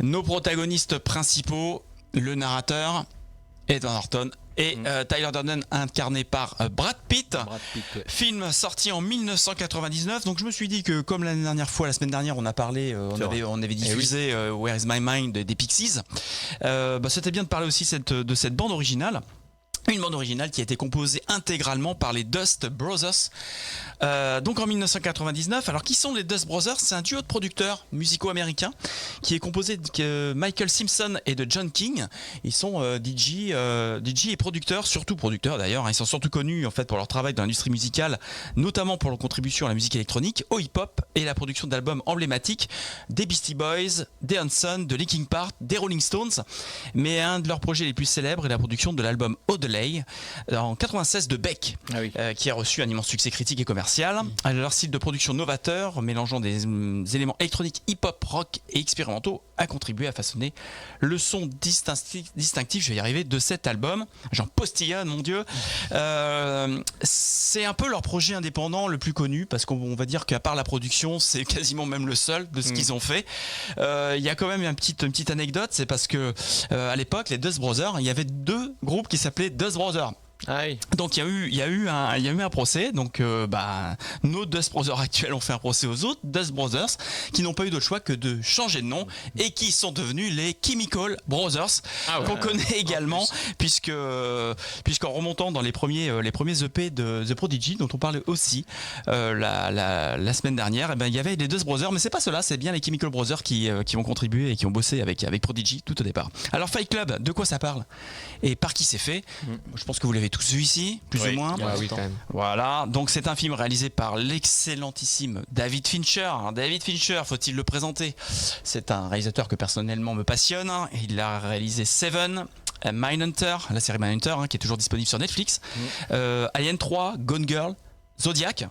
nos protagonistes principaux, le narrateur, Edward Norton et Tyler Durden incarné par Brad Pitt. Film sorti en 1999. Donc je me suis dit que comme la semaine dernière, on a parlé, on avait diffusé Where Is My Mind des Pixies. C'était bien de parler aussi de cette bande originale. Une bande originale qui a été composée intégralement par les Dust Brothers. Donc en 1999. Alors qui sont les Dust Brothers ? C'est un duo de producteurs musicaux-américains qui est composé de Michael Simpson et de John King. Ils sont DJ et producteurs, surtout producteurs d'ailleurs. Ils sont surtout connus en fait pour leur travail dans l'industrie musicale, notamment pour leur contribution à la musique électronique, au hip-hop et la production d'albums emblématiques des Beastie Boys, des Hanson, de Linkin Park, des Rolling Stones. Mais un de leurs projets les plus célèbres est la production de l'album Odelay en 96 de Beck, qui a reçu un immense succès critique et commercial. Leur style de production novateur, mélangeant des éléments électroniques, hip-hop, rock et expérimentaux, a contribué à façonner le son distinctif, je vais y arriver, de cet album. J'en postillonne, mon Dieu. C'est un peu leur projet indépendant le plus connu, parce qu'on va dire qu'à part la production, c'est quasiment même le seul de ce qu'ils ont fait. Il y a quand même une petite anecdote, c'est parce que à l'époque, les Dust Brothers, il y avait 2 groupes qui s'appelaient Dust Brothers. Donc il y a eu un procès. Donc nos Dust Brothers actuels ont fait un procès aux autres Dust Brothers qui n'ont pas eu d'autre choix que de changer de nom et qui sont devenus les Chemical Brothers, qu'on connaît également puisqu'en remontant dans les premiers EP de The Prodigy dont on parlait aussi la semaine dernière, il y avait les Dust Brothers, mais c'est pas cela, c'est bien les Chemical Brothers qui ont contribué et qui ont bossé avec Prodigy tout au départ. Alors Fight Club, de quoi ça parle et par qui c'est fait? Je pense que vous l'avez tous vu ici, plus ou moins. Oui, quand même. Voilà, donc c'est un film réalisé par l'excellentissime David Fincher. David Fincher, faut-il le présenter? C'est un réalisateur que personnellement me passionne. Il a réalisé Seven, Mindhunter, la série Mindhunter qui est toujours disponible sur Netflix, Alien 3, Gone Girl, Zodiac.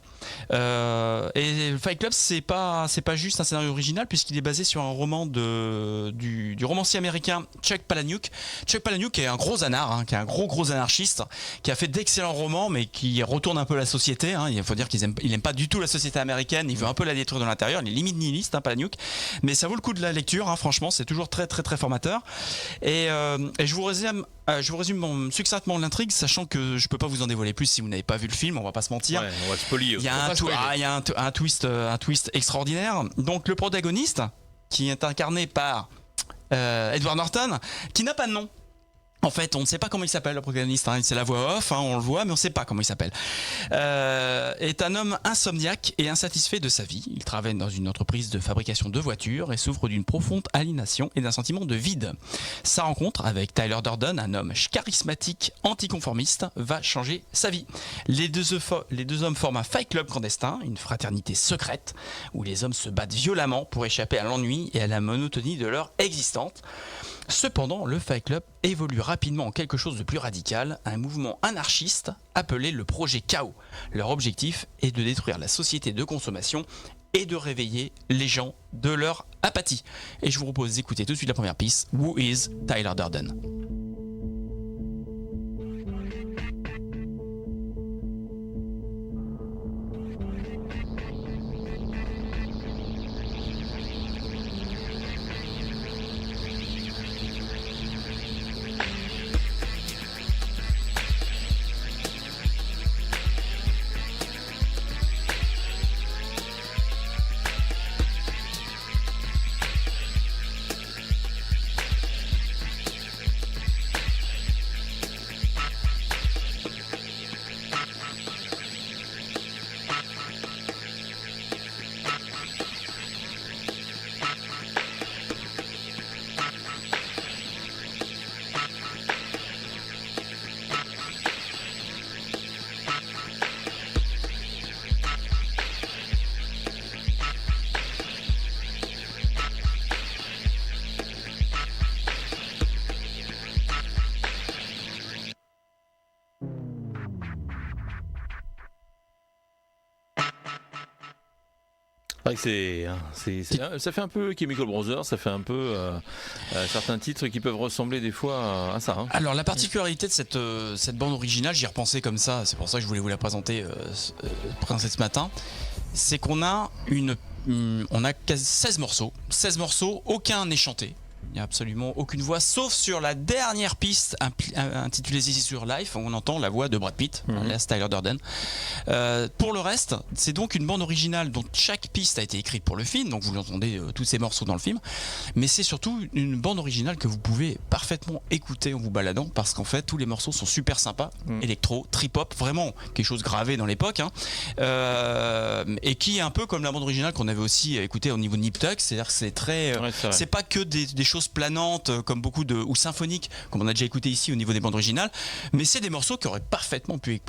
Et Fight Club, c'est pas juste un scénario original puisqu'il est basé sur un roman du romancier américain Chuck Palahniuk. Chuck Palahniuk est un gros anard, qui est un gros anarchiste, qui a fait d'excellents romans mais qui retourne un peu la société. Il faut dire qu'il aime pas du tout la société américaine, il veut un peu la détruire de l'intérieur, il est limite nihiliste, Palahniuk. Mais ça vaut le coup de la lecture, franchement, c'est toujours très très très formateur. Et je vous résume succinctement l'intrigue, sachant que je peux pas vous en dévoiler plus si vous n'avez pas vu le film, on va pas se mentir. Ouais, on va spoiler. Il y a un twist extraordinaire. Donc le protagoniste, qui est incarné par Edward Norton, qui n'a pas de nom. En fait, on ne sait pas comment il s'appelle, le protagoniste. C'est la voix off, on le voit, mais on ne sait pas comment il s'appelle. Est un homme insomniaque et insatisfait de sa vie. Il travaille dans une entreprise de fabrication de voitures et souffre d'une profonde aliénation et d'un sentiment de vide. Sa rencontre avec Tyler Durden, un homme charismatique, anticonformiste, va changer sa vie. Les deux hommes forment un fight club clandestin, une fraternité secrète, où les hommes se battent violemment pour échapper à l'ennui et à la monotonie de leur existence. Cependant, le Fight Club évolue rapidement en quelque chose de plus radical, un mouvement anarchiste appelé le projet Chaos. Leur objectif est de détruire la société de consommation et de réveiller les gens de leur apathie. Et je vous propose d'écouter tout de suite la première piste, Who is Tyler Durden? Ça fait un peu Chemical Brothers, ça fait un peu certains titres qui peuvent ressembler des fois à ça. Alors la particularité de cette bande originale, j'y repensais comme ça, c'est pour ça que je voulais vous la présenter ce matin, c'est qu'on a 16 morceaux, aucun n'est chanté. Il n'y a absolument aucune voix, sauf sur la dernière piste intitulée This Is Your Life, où on entend la voix de Brad Pitt, Tyler Durden. Pour le reste, c'est donc une bande originale dont chaque piste a été écrite pour le film, donc vous entendez tous ces morceaux dans le film, mais c'est surtout une bande originale que vous pouvez parfaitement écouter en vous baladant, parce qu'en fait tous les morceaux sont super sympas, électro, trip-hop, vraiment quelque chose gravé dans l'époque, et qui est un peu comme la bande originale qu'on avait aussi écoutée au niveau de Nip Tuck, c'est-à-dire que c'est très, c'est pas que des choses planantes comme ou symphoniques comme on a déjà écouté ici au niveau des bandes originales, mais c'est des morceaux qui auraient parfaitement pu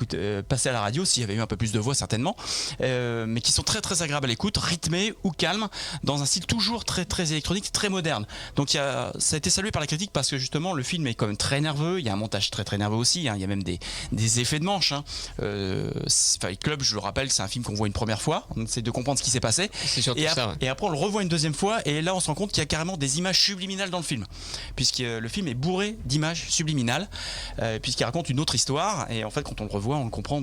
passer à la radio s'il y avait eu un peu plus de voix certainement, mais qui sont très très agréables à l'écoute, rythmés ou calmes, dans un style toujours très très électronique, très moderne. Donc ça a été salué par la critique parce que justement le film est quand même très nerveux, il y a un montage très très nerveux aussi, il y a même des effets de manche. Fight Club, je le rappelle, c'est un film qu'on voit une première fois, on essaie de comprendre ce qui s'est passé, et après on le revoit une deuxième fois, et là on se rend compte qu'il y a carrément des images subliminales dans le film, puisque le film est bourré d'images subliminales, puisqu'il raconte une autre histoire, et en fait quand on le revoit on comprend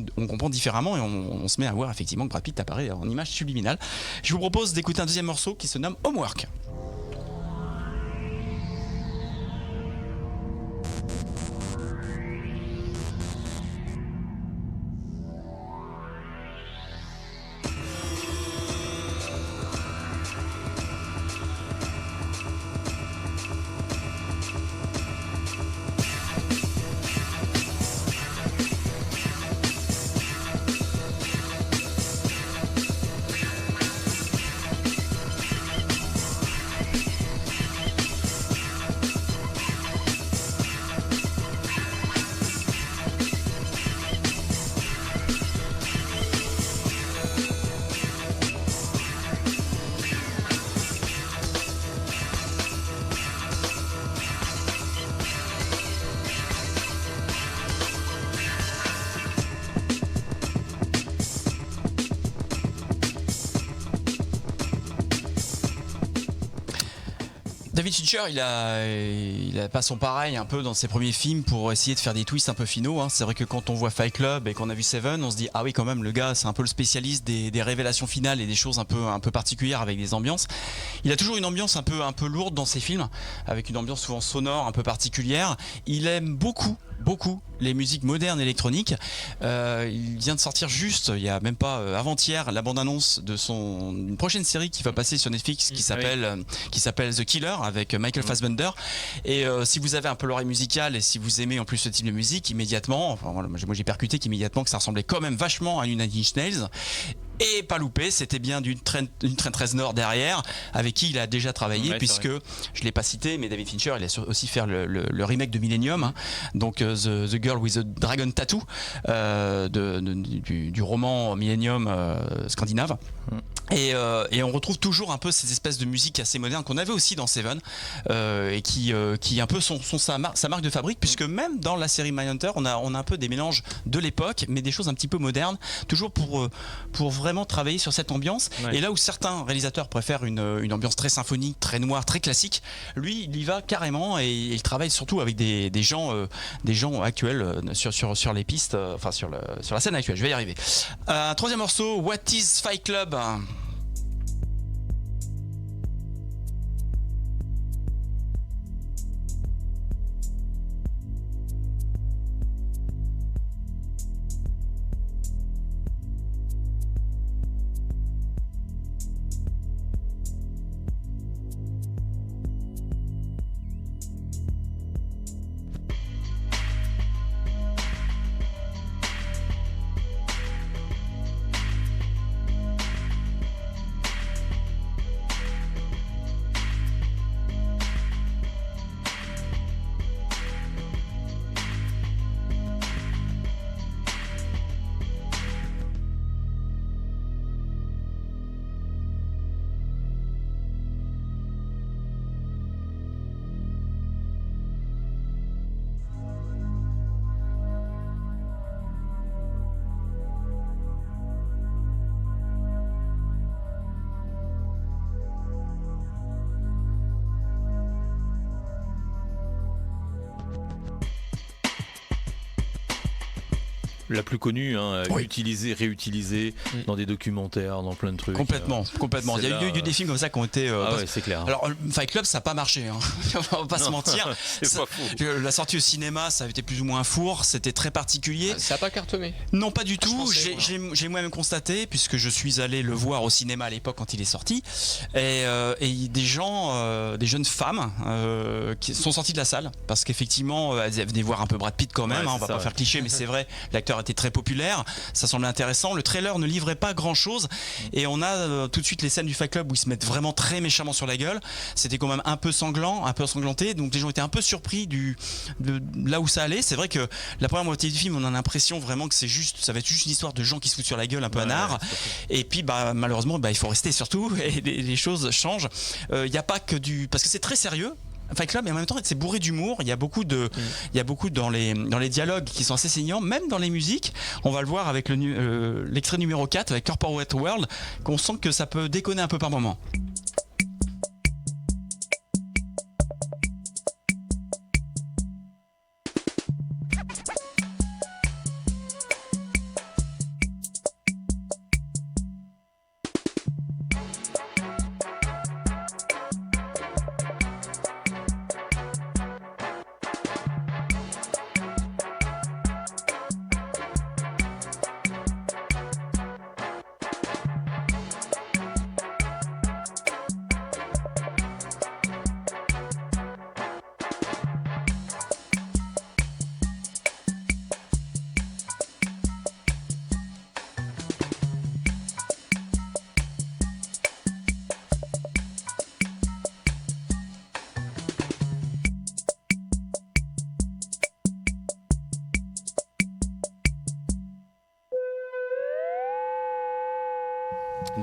différemment, et on se met à voir effectivement que Brad Pitt apparaît en images subliminales. Je vous propose d'écouter un deuxième morceau qui se nomme Homework. David Fincher, il a pas son pareil un peu dans ses premiers films pour essayer de faire des twists un peu finaux. Hein. C'est vrai que quand on voit Fight Club et qu'on a vu Seven, on se dit ah oui quand même le gars c'est un peu le spécialiste des révélations finales et des choses un peu particulières avec des ambiances. Il a toujours une ambiance un peu lourde dans ses films, avec une ambiance souvent sonore un peu particulière. Il aime beaucoup les musiques modernes électroniques. Il vient de sortir juste, il y a même pas avant-hier, la bande-annonce de une prochaine série qui va passer sur Netflix qui s'appelle The Killer avec Michael Fassbender. Et si vous avez un peu l'oreille musicale et si vous aimez en plus ce type de musique, immédiatement, enfin, voilà, moi j'ai percuté qu'immédiatement que ça ressemblait quand même vachement à une Nine Inch Nails. Et pas loupé, c'était bien d'une train 13 Nord derrière, avec qui il a déjà travaillé, puisque je l'ai pas cité, mais David Fincher, il a aussi fait le remake de Millennium, hein, donc The Girl with the Dragon Tattoo, du roman Millennium scandinave. Et on retrouve toujours un peu ces espèces de musique assez modernes qu'on avait aussi dans Seven, et qui un peu sont sa marque de fabrique, puisque même dans la série Mindhunter, on a un peu des mélanges de l'époque, mais des choses un petit peu modernes, toujours pour vraiment travailler sur cette ambiance. Et là où certains réalisateurs préfèrent une ambiance très symphonique, très noire, très classique, lui il y va carrément et il travaille surtout avec des gens actuels sur les pistes, enfin sur la scène actuelle. Je vais y arriver. Un troisième morceau, What is Fight Club? La plus connue, hein, utilisée, réutilisée dans des documentaires, dans plein de trucs. Complètement. Il y a eu des films comme ça qui ont été. C'est clair. Alors, Fight Club, ça n'a pas marché. Hein. On va pas se mentir. C'est pas fou. La sortie au cinéma, ça a été plus ou moins un four. C'était très particulier. Ça n'a pas cartonné. Non, pas du tout. J'ai moi-même constaté, puisque je suis allé le voir au cinéma à l'époque quand il est sorti, et des jeunes femmes qui sont sorties de la salle parce qu'effectivement, elles venaient voir un peu Brad Pitt quand même. On va pas faire cliché, mais c'est vrai. L'acteur était très populaire, ça semblait intéressant. Le trailer ne livrait pas grand chose et on a tout de suite les scènes du Fight Club où ils se mettent vraiment très méchamment sur la gueule. C'était quand même un peu sanglant, un peu ensanglanté, donc les gens étaient un peu surpris de là où ça allait. C'est vrai que la première moitié du film, on a l'impression vraiment que ça va être juste une histoire de gens qui se foutent sur la gueule un peu anard. Et puis malheureusement il faut rester surtout et les choses changent. Il n'y a pas que parce que c'est très sérieux. Fight Club, mais en même temps c'est bourré d'humour. Il y a beaucoup dans les dialogues qui sont assez saignants, même dans les musiques. On va le voir avec l'extrait numéro 4 avec Corporate World, qu'on sent que ça peut déconner un peu par moment.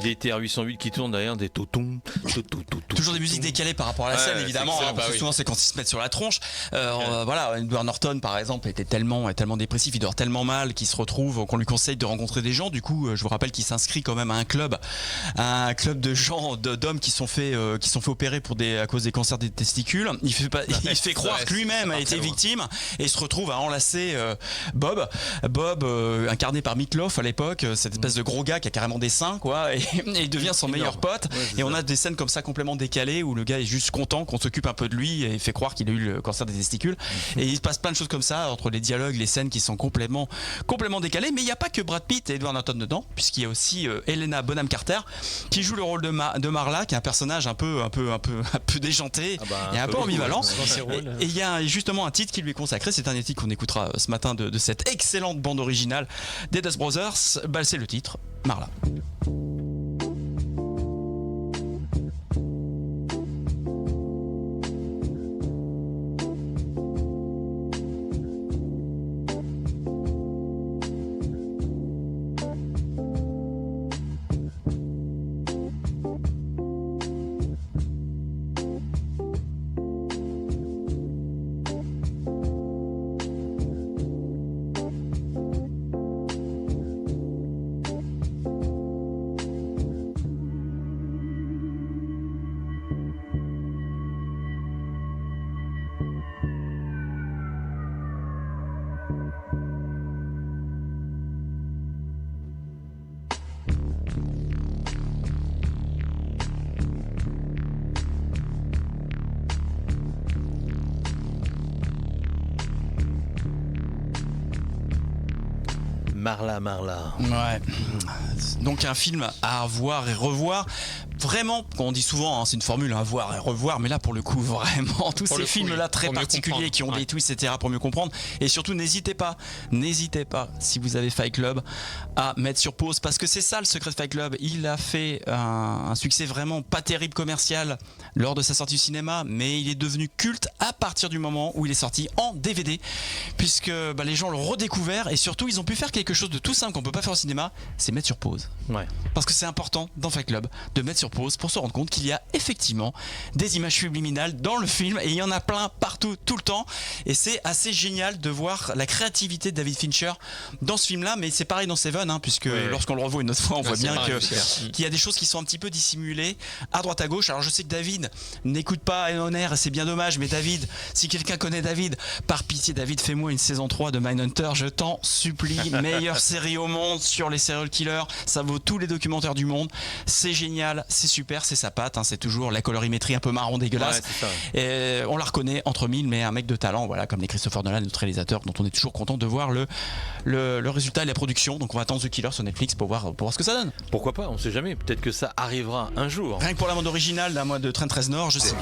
Des TR-808 qui tournent derrière des totons. Toujours des musiques décalées par rapport à la scène, évidemment. Parce que souvent, c'est quand ils se mettent sur la tronche. Voilà, Edward Norton, par exemple, était tellement dépressif, il dort tellement mal qu'il se retrouve, qu'on lui conseille de rencontrer des gens. Du coup, je vous rappelle qu'il s'inscrit quand même à un club de gens, d'hommes qui sont fait opérer à cause des cancers des testicules. Il fait croire que lui-même a été victime et il se retrouve à enlacer Bob, incarné par Meatloaf à l'époque, cette espèce de gros gars qui a carrément des seins, quoi, et il devient son meilleur pote. Et on a des scènes comme ça complètement décalées où le gars est juste content qu'on s'occupe un peu de lui et fait croire qu'il a eu le cancer des testicules. Et il se passe plein de choses comme ça entre les dialogues, les scènes qui sont complètement décalées. Mais il n'y a pas que Brad Pitt et Edward Norton dedans, puisqu'il y a aussi Helena Bonham Carter qui joue le rôle de Marla, qui est un personnage un peu déjanté et un peu ambivalent. Et il y a justement un titre qui lui est consacré. C'est un des titres qu'on écoutera ce matin de cette excellente bande originale des Dust Brothers. C'est le titre Marla. Marla. Ouais. Donc un film à voir et revoir. Vraiment, on dit souvent, c'est une formule à voir et revoir, mais là pour le coup, vraiment, tous ces films-là très particuliers qui ont des twists, etc., pour mieux comprendre. Et surtout, n'hésitez pas, si vous avez Fight Club, à mettre sur pause, parce que c'est ça le secret de Fight Club. Il a fait un succès vraiment pas terrible commercial lors de sa sortie au cinéma, mais il est devenu culte à partir du moment où il est sorti en DVD, puisque les gens l'ont redécouvert et surtout, ils ont pu faire quelque chose de tout simple qu'on peut pas faire au cinéma, c'est mettre sur pause. Ouais. Parce que c'est important dans Fight Club de mettre sur pause pour se rendre compte qu'il y a effectivement des images subliminales dans le film et il y en a plein partout tout le temps et c'est assez génial de voir la créativité de David Fincher dans ce film là, mais c'est pareil dans Seven, puisque lorsqu'on le revoit une autre fois on voit bien qu'il y a des choses qui sont un petit peu dissimulées à droite à gauche. Alors je sais que David n'écoute pas Honor et c'est bien dommage, mais David, si quelqu'un connaît David, par pitié David, fais-moi une saison 3 de Mindhunter, je t'en supplie. Meilleure série au monde sur les serial killers, ça vaut tous les documentaires du monde, c'est génial, c'est super, c'est sa patte, c'est toujours la colorimétrie un peu marron dégueulasse, et on la reconnaît entre mille, mais un mec de talent, voilà, comme les Christopher Nolan, notre réalisateur, dont on est toujours content de voir le résultat et la production. Donc on va attendre The Killer sur Netflix pour voir ce que ça donne. Pourquoi pas, on sait jamais, peut-être que ça arrivera un jour. Rien que pour la bande originale d'un mois de Trent Reznor, je sais.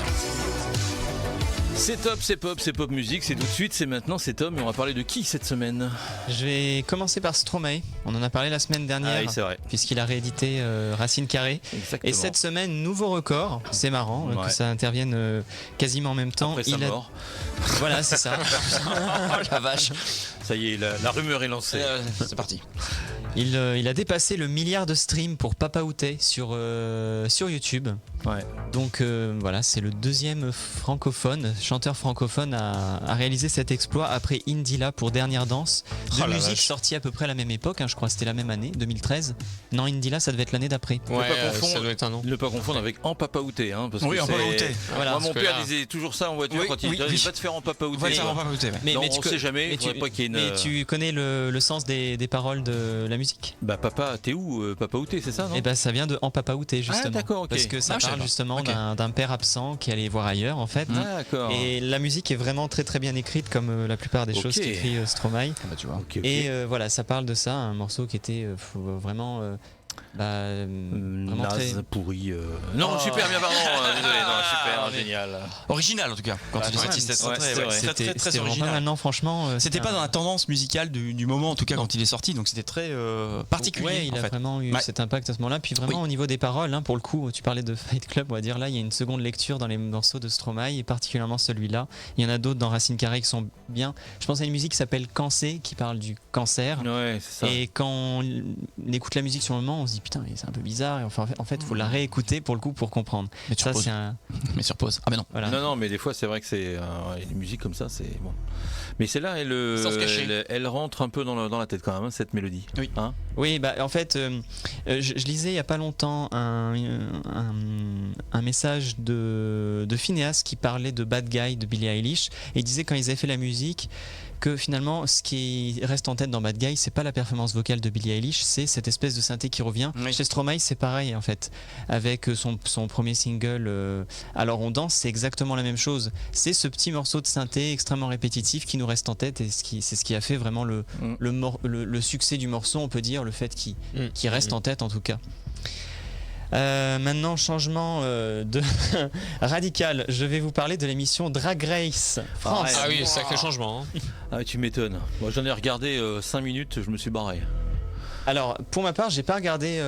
C'est top, c'est pop musique, c'est tout de suite, c'est maintenant, c'est Tom, et on va parler de qui cette semaine? Je vais commencer par Stromae, on en a parlé la semaine dernière, c'est vrai. Puisqu'il a réédité Racine Carrée. Exactement. Et cette semaine, nouveau record, c'est marrant que ça intervienne quasiment en même temps. Après sa mort. Voilà, c'est ça. Oh la vache. Ça y est, la rumeur est lancée. C'est parti. Il a dépassé le milliard de streams pour Papa Outé sur YouTube. Ouais. Donc voilà, c'est le deuxième chanteur francophone à réaliser cet exploit après Indila pour Dernière Danse. Deux musiques sorties à peu près à la même époque, je crois que c'était la même année, 2013. Non, Indila, ça devait être l'année d'après. Ça doit être un an. Ne pas confondre avec En Papa Outé. Parce oui, que En Papa Outé. Voilà, mon père disait toujours ça en voiture quand il disait va te faire En Papa Outé. Mais on sait jamais, mais tu connais le sens des paroles de la musique? Bah papa, t'es où Papa Outé, c'est ça, non? Et bah ça vient de En Papa Outé, justement. Ah d'accord, ok. Parce que ça parle justement d'un père absent qui allait voir ailleurs, en fait. D'accord. Et la musique est vraiment très très bien écrite, comme la plupart des choses qu'écrit Stromae. Tu vois. Et voilà, ça parle de ça, un morceau qui était vraiment... naze, pourri. Non, super bien, pardon. Désolé, super, génial. Original en tout cas. Quand il est sorti, c'était très original. Maintenant, franchement, c'était pas dans la tendance musicale du moment en tout cas quand il est sorti, donc c'était très particulier. Ouais, il a vraiment eu cet impact à ce moment-là. Puis vraiment au niveau des paroles, pour le coup, tu parlais de Fight Club, on va dire là, il y a une seconde lecture dans les morceaux de Stromae, et particulièrement celui-là. Il y en a d'autres dans Racine Carrée qui sont bien. Je pense à une musique qui s'appelle Cancer, qui parle du cancer. Ouais, c'est ça. Et quand on écoute la musique sur le moment, se dit putain, mais c'est un peu bizarre. Et enfin, en fait, faut la réécouter pour le coup pour comprendre. Mais sur pause. Mais sur pause. Ah mais non. Voilà. Non, mais des fois c'est vrai que c'est les musiques comme ça, c'est bon. Mais celle-là, elle rentre un peu dans la tête quand même, hein, cette mélodie. Oui. Hein Oui, bah en fait, je lisais il y a pas longtemps un message de Phineas qui parlait de Bad Guy de Billie Eilish et il disait quand ils avaient fait la musique que finalement ce qui reste en tête dans Bad Guy, c'est pas la performance vocale de Billie Eilish, c'est cette espèce de synthé qui revient. Oui. Chez Stromae c'est pareil en fait, avec son premier single Alors on danse, c'est exactement la même chose, c'est ce petit morceau de synthé extrêmement répétitif qui nous reste en tête et c'est ce qui a fait vraiment le succès du morceau, on peut dire, le fait qu'il reste en tête en tout cas. Maintenant, changement de radical, je vais vous parler de l'émission Drag Race France. Ah oui, sacré changement. Hein. Ah, tu m'étonnes. Moi, j'en ai regardé 5 minutes, je me suis barré. Alors, pour ma part, j'ai pas regardé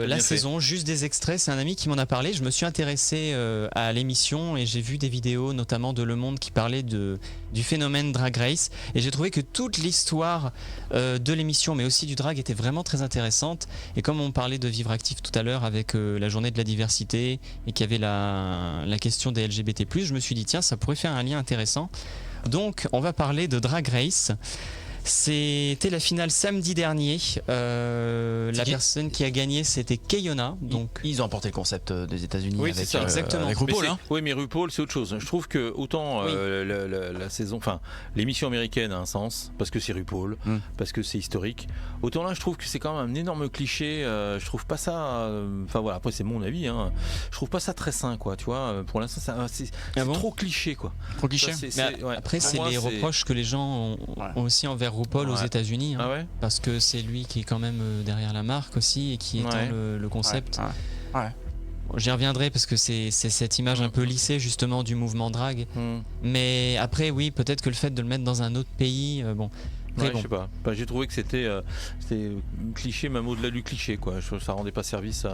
la saison, juste des extraits. C'est un ami qui m'en a parlé. Je me suis intéressé à l'émission et j'ai vu des vidéos, notamment de Le Monde, qui parlaient du phénomène Drag Race. Et j'ai trouvé que toute l'histoire de l'émission, mais aussi du drag, était vraiment très intéressante. Et comme on parlait de Vivre Actif tout à l'heure avec la journée de la diversité et qu'il y avait la question des LGBT+, je me suis dit, tiens, ça pourrait faire un lien intéressant. Donc, on va parler de Drag Race. C'était la finale samedi dernier. La personne qui a gagné, c'était Keyona. Donc ils ont emporté le concept des États-Unis. Oui, avec, c'est ça. Exactement. Avec RuPaul. Oui, mais RuPaul, c'est autre chose. Je trouve que autant la saison, enfin l'émission américaine a un sens parce que c'est RuPaul, parce que c'est historique. Autant là, je trouve que c'est quand même un énorme cliché. Je trouve pas ça. Enfin voilà, après c'est mon avis. Hein, je trouve pas ça très sain, quoi. Tu vois, pour l'instant, c'est trop cliché, quoi. Trop cliché. Après, c'est les reproches que les gens ont aussi envers RuPaul aux États-Unis, hein, parce que c'est lui qui est quand même derrière la marque aussi et qui étend le concept. J'y reviendrai parce que c'est cette image un peu lissée justement du mouvement drag. Mais après, oui, peut-être que le fait de le mettre dans un autre pays, je sais pas. J'ai trouvé que c'était cliché, même au-delà du cliché, quoi. Ça rendait pas service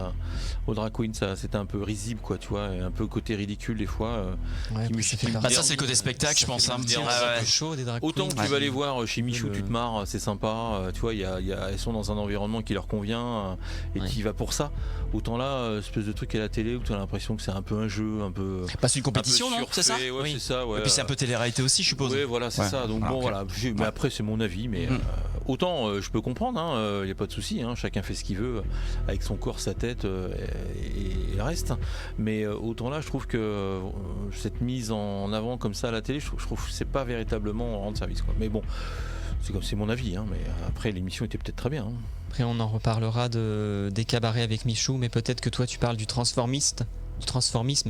au drag queen, c'était un peu risible, quoi, tu vois, et un peu côté ridicule des fois. Ça c'est le côté spectacle, je pense. Chaud des drag queens. Autant que tu vas les voir chez Michou, tu te marres, c'est sympa, tu vois, elles sont dans un environnement qui leur convient et qui va pour ça. Autant là, espèce de truc à la télé où tu as l'impression que c'est un peu un jeu, un peu. C'est une compétition, non ? C'est ça ? Oui, c'est ça. Et puis c'est un peu télé-réalité aussi, je suppose. Oui, voilà, c'est ça. Donc bon, voilà. Mais après, c'est mon avis. Mais autant je peux comprendre, il n'y a pas de souci, chacun fait ce qu'il veut avec son corps, sa tête et le reste. Mais autant là, je trouve que cette mise en avant comme ça à la télé, je trouve que c'est pas véritablement rendre service, quoi. Mais bon, c'est mon avis, mais après l'émission était peut-être très bien. Après, on en reparlera des cabarets avec Michou, mais peut-être que toi tu parles du transformisme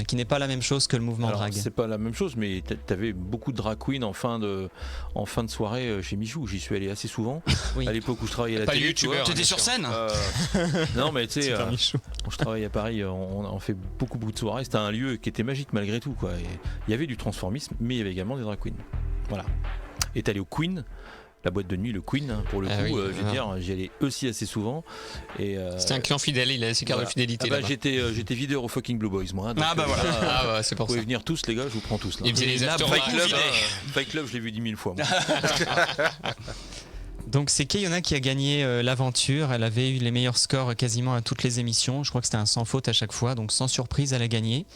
qui n'est pas la même chose que le mouvement drag. C'est pas la même chose, mais t'avais beaucoup de drag queens en fin de soirée chez Michou. J'y suis allé assez souvent à l'époque où je travaillais à la télé. Tu étais sur scène Non, mais tu sais, quand je travaillais à Paris, on fait beaucoup de soirées. C'était un lieu qui était magique malgré tout, quoi. Il y avait du transformisme, mais il y avait également des drag queens. Voilà. Et t'allais au Queen, la boîte de nuit, le Queen, pour le coup, je veux dire, j'y allais aussi assez souvent. C'était un client fidèle, il a ses cartes de fidélité. J'étais videur au fucking Blue Boys, moi. Donc, c'est pour vous pouvez ça. venir tous, les gars, je vous prends tous. Là. Et les Fight Club, je l'ai vu 10 000 fois. Moi. Donc c'est Keyona qui a gagné l'aventure. Elle avait eu les meilleurs scores quasiment à toutes les émissions. Je crois que c'était un sans faute à chaque fois, donc sans surprise, elle a gagné.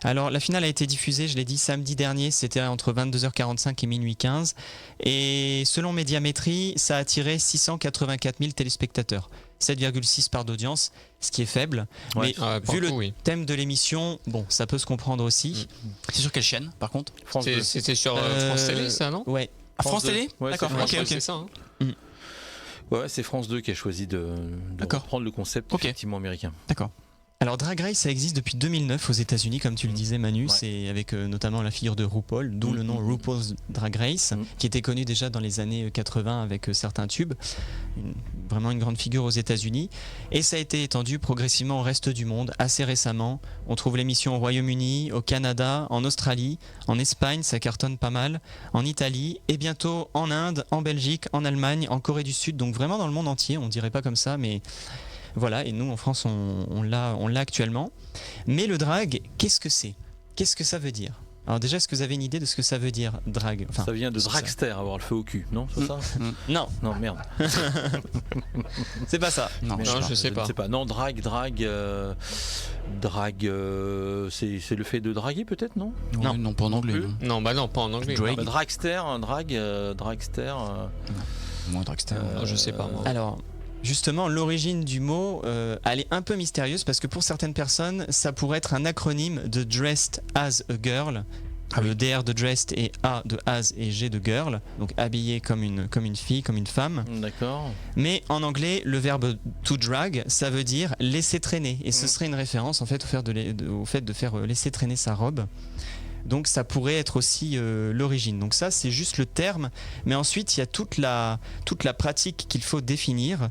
Alors la finale a été diffusée, je l'ai dit, samedi dernier, c'était entre 22h45 et minuit 15. Et selon Médiamétrie, ça a attiré 684 000 téléspectateurs. 7,6 part d'audience, ce qui est faible. Mais vu le thème de l'émission, ça peut se comprendre aussi. C'est sur quelle chaîne, par contre ? C'était sur France Télé, ça, non ? Ouais. France Télé ? D'accord, ok. C'est ça. Ouais, c'est France 2 qui a choisi de reprendre le concept effectivement américain. D'accord. Alors Drag Race, ça existe depuis 2009 aux États-Unis, comme tu le disais, Manu. C'est avec notamment la figure de RuPaul, d'où le nom RuPaul's Drag Race, qui était connu déjà dans les années 80 avec certains tubes. Vraiment une grande figure aux États-Unis. Et ça a été étendu progressivement au reste du monde assez récemment. On trouve l'émission au Royaume-Uni, au Canada, en Australie, en Espagne, ça cartonne pas mal, en Italie et bientôt en Inde, en Belgique, en Allemagne, en Corée du Sud. Donc vraiment dans le monde entier, on dirait pas comme ça, mais voilà. Et nous en France, on l'a actuellement. Mais le drag, qu'est-ce que c'est ? Qu'est-ce que ça veut dire ? Alors déjà, est-ce que vous avez une idée de ce que ça veut dire, drag? Enfin, ça vient de dragster, avoir le feu au cul, non? C'est ça? Non. Non, merde. C'est pas ça. Non, je sais pas. Je sais pas. Non, drague, c'est le fait de draguer peut-être, non? Non, pas en anglais. Non, bah non, pas en anglais. Dragster, dragster. Moi, dragster. Je sais pas. Moi. Alors. Justement, l'origine du mot, elle est un peu mystérieuse parce que pour certaines personnes, ça pourrait être un acronyme de Dressed as a Girl. Le DR de Dressed et A de As et G de Girl, donc habillé comme une fille, comme une femme. D'accord. Mais en anglais, le verbe to drag, ça veut dire laisser traîner. Et ce serait une référence en fait au fait de faire laisser traîner sa robe. Donc ça pourrait être aussi l'origine. Donc ça c'est juste le terme, mais ensuite il y a toute la pratique qu'il faut définir.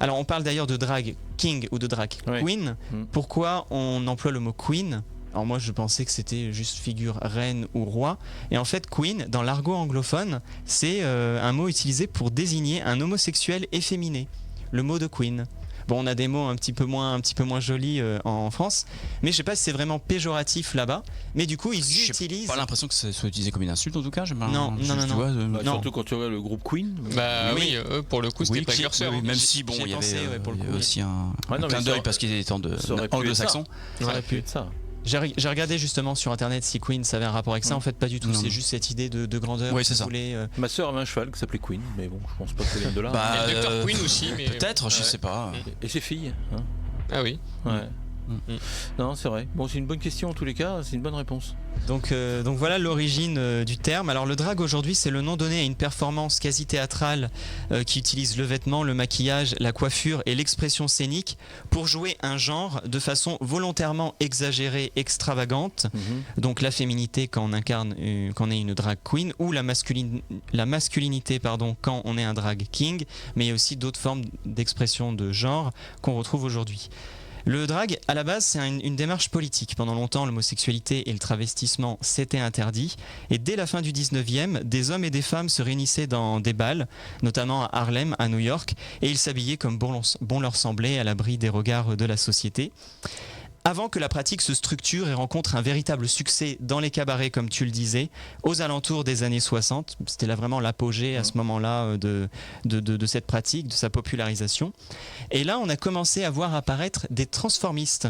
Alors on parle d'ailleurs de drag king ou de drag queen. Pourquoi on emploie le mot queen? Alors moi je pensais que c'était juste figure reine ou roi. Et en fait queen, dans l'argot anglophone, c'est un mot utilisé pour désigner un homosexuel efféminé. Le mot de queen. Bon, on a des mots un petit peu moins jolis en France, mais je sais pas si c'est vraiment péjoratif là-bas. Mais du coup, ils utilisent. J'ai pas l'impression que ça soit utilisé comme une insulte en tout cas. Non. Surtout quand tu vois le groupe Queen. Bah oui, pour le coup, c'était précurseur. Même si bon, il y avait aussi un clin d'œil parce qu'il était anglo-saxon. Ça aurait pu être ça. J'ai regardé justement sur internet si Queen ça avait un rapport avec ça. En fait, pas du tout. C'est juste cette idée de grandeur. Oui, c'est ça. Ma soeur avait un cheval qui s'appelait Queen, mais bon, je pense pas que ça vienne de là. Il y a Dr. Queen aussi. Mais... Peut-être, je sais pas. Et ses filles. Hein. Ah oui. Ouais. Non, c'est vrai. Bon, c'est une bonne question en tous les cas, c'est une bonne réponse. Donc voilà l'origine du terme. Alors le drag aujourd'hui, c'est le nom donné à une performance quasi théâtrale qui utilise le vêtement, le maquillage, la coiffure et l'expression scénique pour jouer un genre de façon volontairement exagérée, extravagante. Donc la féminité quand on incarne, quand on est une drag queen, ou la masculinité quand on est un drag king. Mais il y a aussi d'autres formes d'expression de genre qu'on retrouve aujourd'hui. Le drag, à la base, c'est une démarche politique. Pendant longtemps, l'homosexualité et le travestissement s'étaient interdits. Et dès la fin du 19e, des hommes et des femmes se réunissaient dans des bals, notamment à Harlem, à New York, et ils s'habillaient comme bon leur semblait, à l'abri des regards de la société. Avant que la pratique se structure et rencontre un véritable succès dans les cabarets, comme tu le disais, aux alentours des années 60, c'était là vraiment l'apogée à ce moment-là de cette pratique, de sa popularisation. Et là, on a commencé à voir apparaître des transformistes.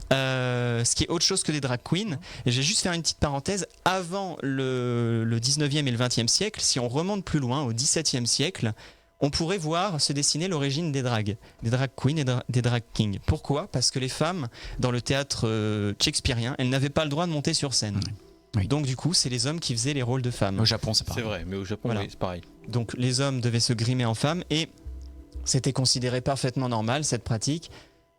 Ce qui est autre chose que des drag queens. Et je vais juste faire une petite parenthèse. Avant le 19e et le 20e siècle, si on remonte plus loin, au 17e siècle, on pourrait voir se dessiner l'origine des drag queens et des drag kings. Pourquoi ? Parce que les femmes, dans le théâtre shakespearien, elles n'avaient pas le droit de monter sur scène. Oui. Donc du coup, c'est les hommes qui faisaient les rôles de femmes. Au Japon, c'est pareil. C'est vrai, mais au Japon, oui, c'est pareil. Donc les hommes devaient se grimer en femmes et c'était considéré parfaitement normal, cette pratique.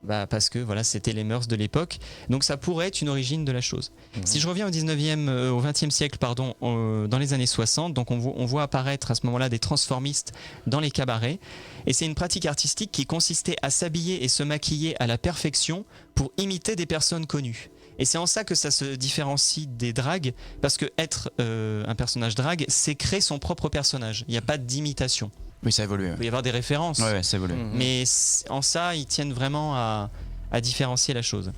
Parce que voilà, c'était les mœurs de l'époque. Donc ça pourrait être une origine de la chose. Si je reviens au 20e siècle, dans les années 60, donc on voit apparaître à ce moment-là des transformistes dans les cabarets. Et c'est une pratique artistique qui consistait à s'habiller et se maquiller à la perfection pour imiter des personnes connues. Et c'est en ça que ça se différencie des drags, parce que être un personnage drag, c'est créer son propre personnage. Il n'y a pas d'imitation. Oui, ça évolue. Il peut y avoir des références. Ouais, ça évolue. Mais en ça, ils tiennent vraiment à différencier la chose.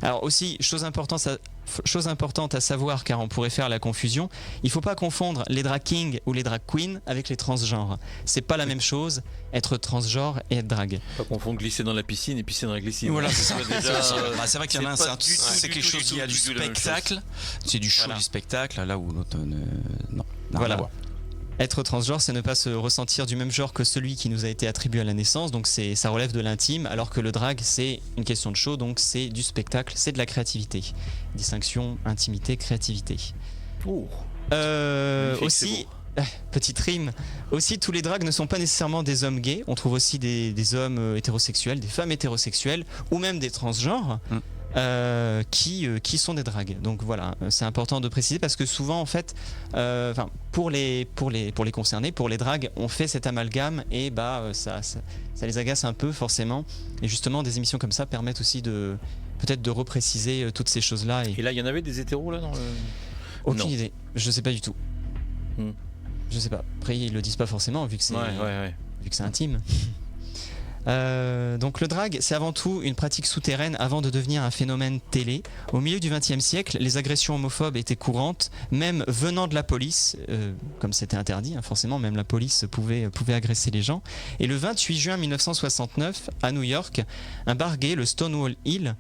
Alors aussi, chose importante à savoir, car on pourrait faire la confusion, il ne faut pas confondre les drag kings ou les drag queens avec les transgenres. C'est pas la même chose, être transgenre et être drag. Pas confondre glisser dans la piscine et pisser dans la glycine. Voilà, c'est ça. C'est vrai qu'il y en a un, c'est quelque chose qui a du spectacle, c'est du show du spectacle, là où l'autre non. Voilà. Être transgenre, c'est ne pas se ressentir du même genre que celui qui nous a été attribué à la naissance, donc ça relève de l'intime, alors que le drag, c'est une question de show, donc c'est du spectacle, c'est de la créativité. Distinction, intimité, créativité. Aussi, petite rime, aussi tous les drags ne sont pas nécessairement des hommes gays, on trouve aussi des hommes hétérosexuels, des femmes hétérosexuelles, ou même des transgenres. Qui sont des drags. Donc voilà, c'est important de préciser parce que souvent en fait, pour les concernés, pour les drags, on fait cet amalgame et ça les agace un peu forcément. Et justement, des émissions comme ça permettent aussi peut-être de repréciser toutes ces choses-là. Et là, il y en avait des hétéros là dans le. Aucune idée. Je sais pas du tout. Je sais pas. Après, ils le disent pas forcément vu que c'est vu que c'est intime. Donc le drag, c'est avant tout une pratique souterraine avant de devenir un phénomène télé. Au milieu du XXe siècle, les agressions homophobes étaient courantes, même venant de la police, comme c'était interdit, forcément, même la police pouvait agresser les gens. Et le 28 juin 1969, à New York, un bar gay, le Stonewall Inn,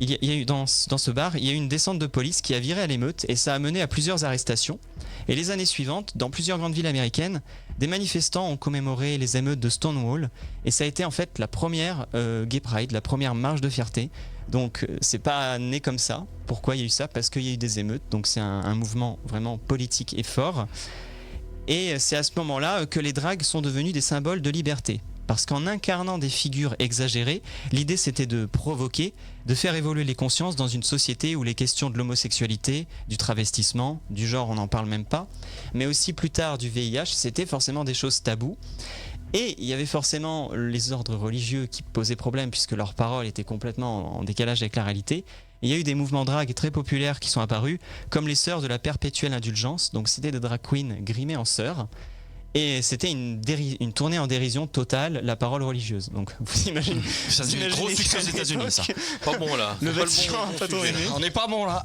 il y a eu dans ce bar, il y a eu une descente de police qui a viré à l'émeute et ça a mené à plusieurs arrestations. Et les années suivantes, dans plusieurs grandes villes américaines, des manifestants ont commémoré les émeutes de Stonewall et ça a été en fait la première Gay Pride, la première marche de fierté. Donc c'est pas né comme ça. Pourquoi il y a eu ça ? Parce qu'il y a eu des émeutes, donc c'est un mouvement vraiment politique et fort. Et c'est à ce moment-là que les drags sont devenus des symboles de liberté. Parce qu'en incarnant des figures exagérées, l'idée c'était de provoquer, de faire évoluer les consciences dans une société où les questions de l'homosexualité, du travestissement, du genre on n'en parle même pas, mais aussi plus tard du VIH, c'était forcément des choses taboues. Et il y avait forcément les ordres religieux qui posaient problème puisque leurs paroles étaient complètement en décalage avec la réalité. Et il y a eu des mouvements drag très populaires qui sont apparus, comme les sœurs de la perpétuelle indulgence, donc c'était des drag queens grimées en sœurs. Et c'était une tournée en dérision totale, la parole religieuse. Donc vous imaginez. Ça c'est une grosse succès aux États-Unis, ça. Pas bon là. Le Vatican n'a pas trop aimé. On n'est pas bon là.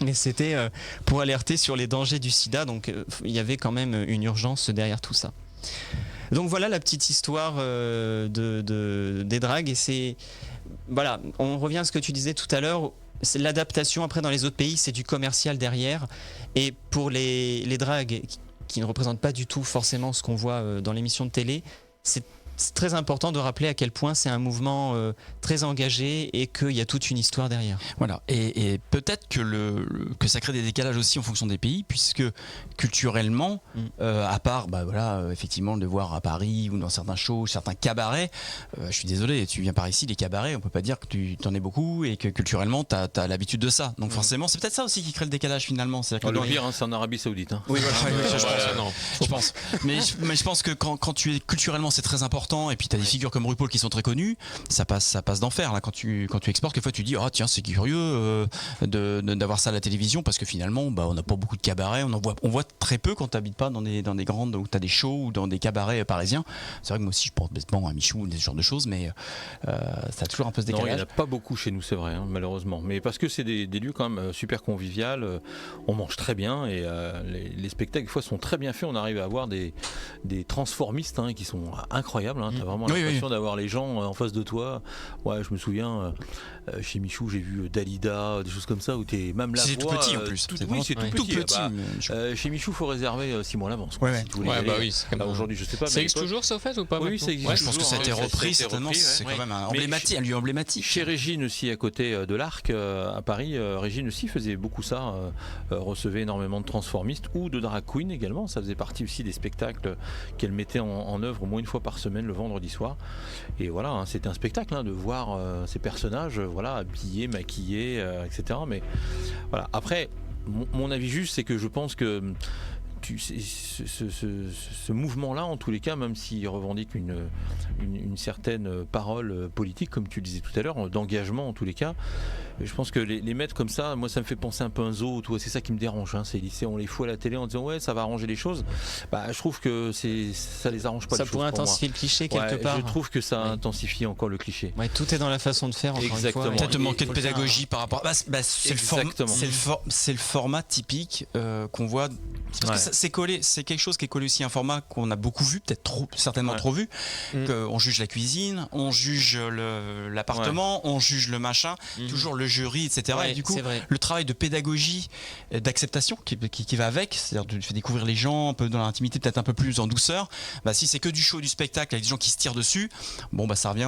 Mais c'était pour alerter sur les dangers du sida, donc il y avait quand même une urgence derrière tout ça. Donc voilà la petite histoire des dragues. Et c'est. Voilà, on revient à ce que tu disais tout à l'heure. C'est l'adaptation, après dans les autres pays, c'est du commercial derrière. Et pour les dragues qui ne représentent pas du tout forcément ce qu'on voit dans l'émission de télé, c'est très important de rappeler à quel point c'est un mouvement très engagé et qu'il y a toute une histoire derrière. Voilà, et peut-être que ça crée des décalages aussi en fonction des pays, puisque culturellement, à part effectivement de voir à Paris ou dans certains shows, certains cabarets, je suis désolé, tu viens par ici, les cabarets, on peut pas dire que tu t'en es beaucoup et que culturellement tu as l'habitude de ça. Donc forcément, c'est peut-être ça aussi qui crée le décalage finalement. Que le pire, c'est en Arabie Saoudite. Oui, voilà, je pense. Mais je pense que quand tu es culturellement, c'est très important. Et puis tu as des figures comme RuPaul qui sont très connues, ça passe d'enfer là quand tu exportes. Quelquefois tu dis tiens, c'est curieux d'avoir ça à la télévision, parce que finalement on n'a pas beaucoup de cabarets, on voit très peu quand tu n'habites pas dans des grandes, où tu as des shows ou dans des cabarets parisiens. C'est vrai que moi aussi je porte bêtement un Michou, ce genre de choses, mais ça a toujours un peu ce décalage. Non, il n'y en a pas beaucoup chez nous, c'est vrai, malheureusement, mais parce que c'est des lieux quand même super convivial, on mange très bien et les spectacles des fois sont très bien faits. On arrive à avoir des transformistes qui sont incroyables. T'as vraiment l'impression d'avoir les gens en face de toi. Ouais, je me souviens chez Michou, j'ai vu Dalida, des choses comme ça où t'es même la voix. C'est tout petit en plus. C'est tout petit. Chez Michou, faut réserver 6 mois à l'avance. Aujourd'hui, je sais pas. Ça existe toujours, ça, au fait, ou pas? Oui, ça existe. Je pense que ça a été repris certainement. C'est quand même un lieu emblématique. Chez Régine aussi, à côté de l'Arc, à Paris, Régine aussi faisait beaucoup ça, recevait énormément de transformistes ou de drag queen également. Ça faisait partie aussi des spectacles qu'elle mettait en œuvre au moins une fois par semaine le vendredi soir. Et voilà, c'était un spectacle de voir ces personnages habillés, maquillés, etc. Mais voilà, après, mon avis juste, c'est que je pense que ce mouvement-là, en tous les cas, même s'il revendique une certaine parole politique, comme tu le disais tout à l'heure, d'engagement en tous les cas, je pense que les mettre comme ça, moi ça me fait penser un peu à un zoo, c'est ça qui me dérange. Ces lycées, on les fout à la télé en disant ouais, ça va arranger les choses. Je trouve que ça les arrange pas. Ça pourrait intensifier le cliché quelque part. Je trouve que ça intensifie encore le cliché. Ouais, tout est dans la façon de faire. Exactement. Peut-être manquer de pédagogie par rapport. C'est le format typique qu'on voit. Parce que c'est quelque chose qui est collé aussi à un format qu'on a beaucoup vu, peut-être certainement trop vu. On juge la cuisine, on juge l'appartement, on juge le machin, toujours le jury, etc. Et du coup, le travail de pédagogie, d'acceptation qui va avec, c'est-à-dire de faire découvrir les gens un peu dans l'intimité, peut-être un peu plus en douceur. Si c'est que du show, du spectacle avec des gens qui se tirent dessus, ça revient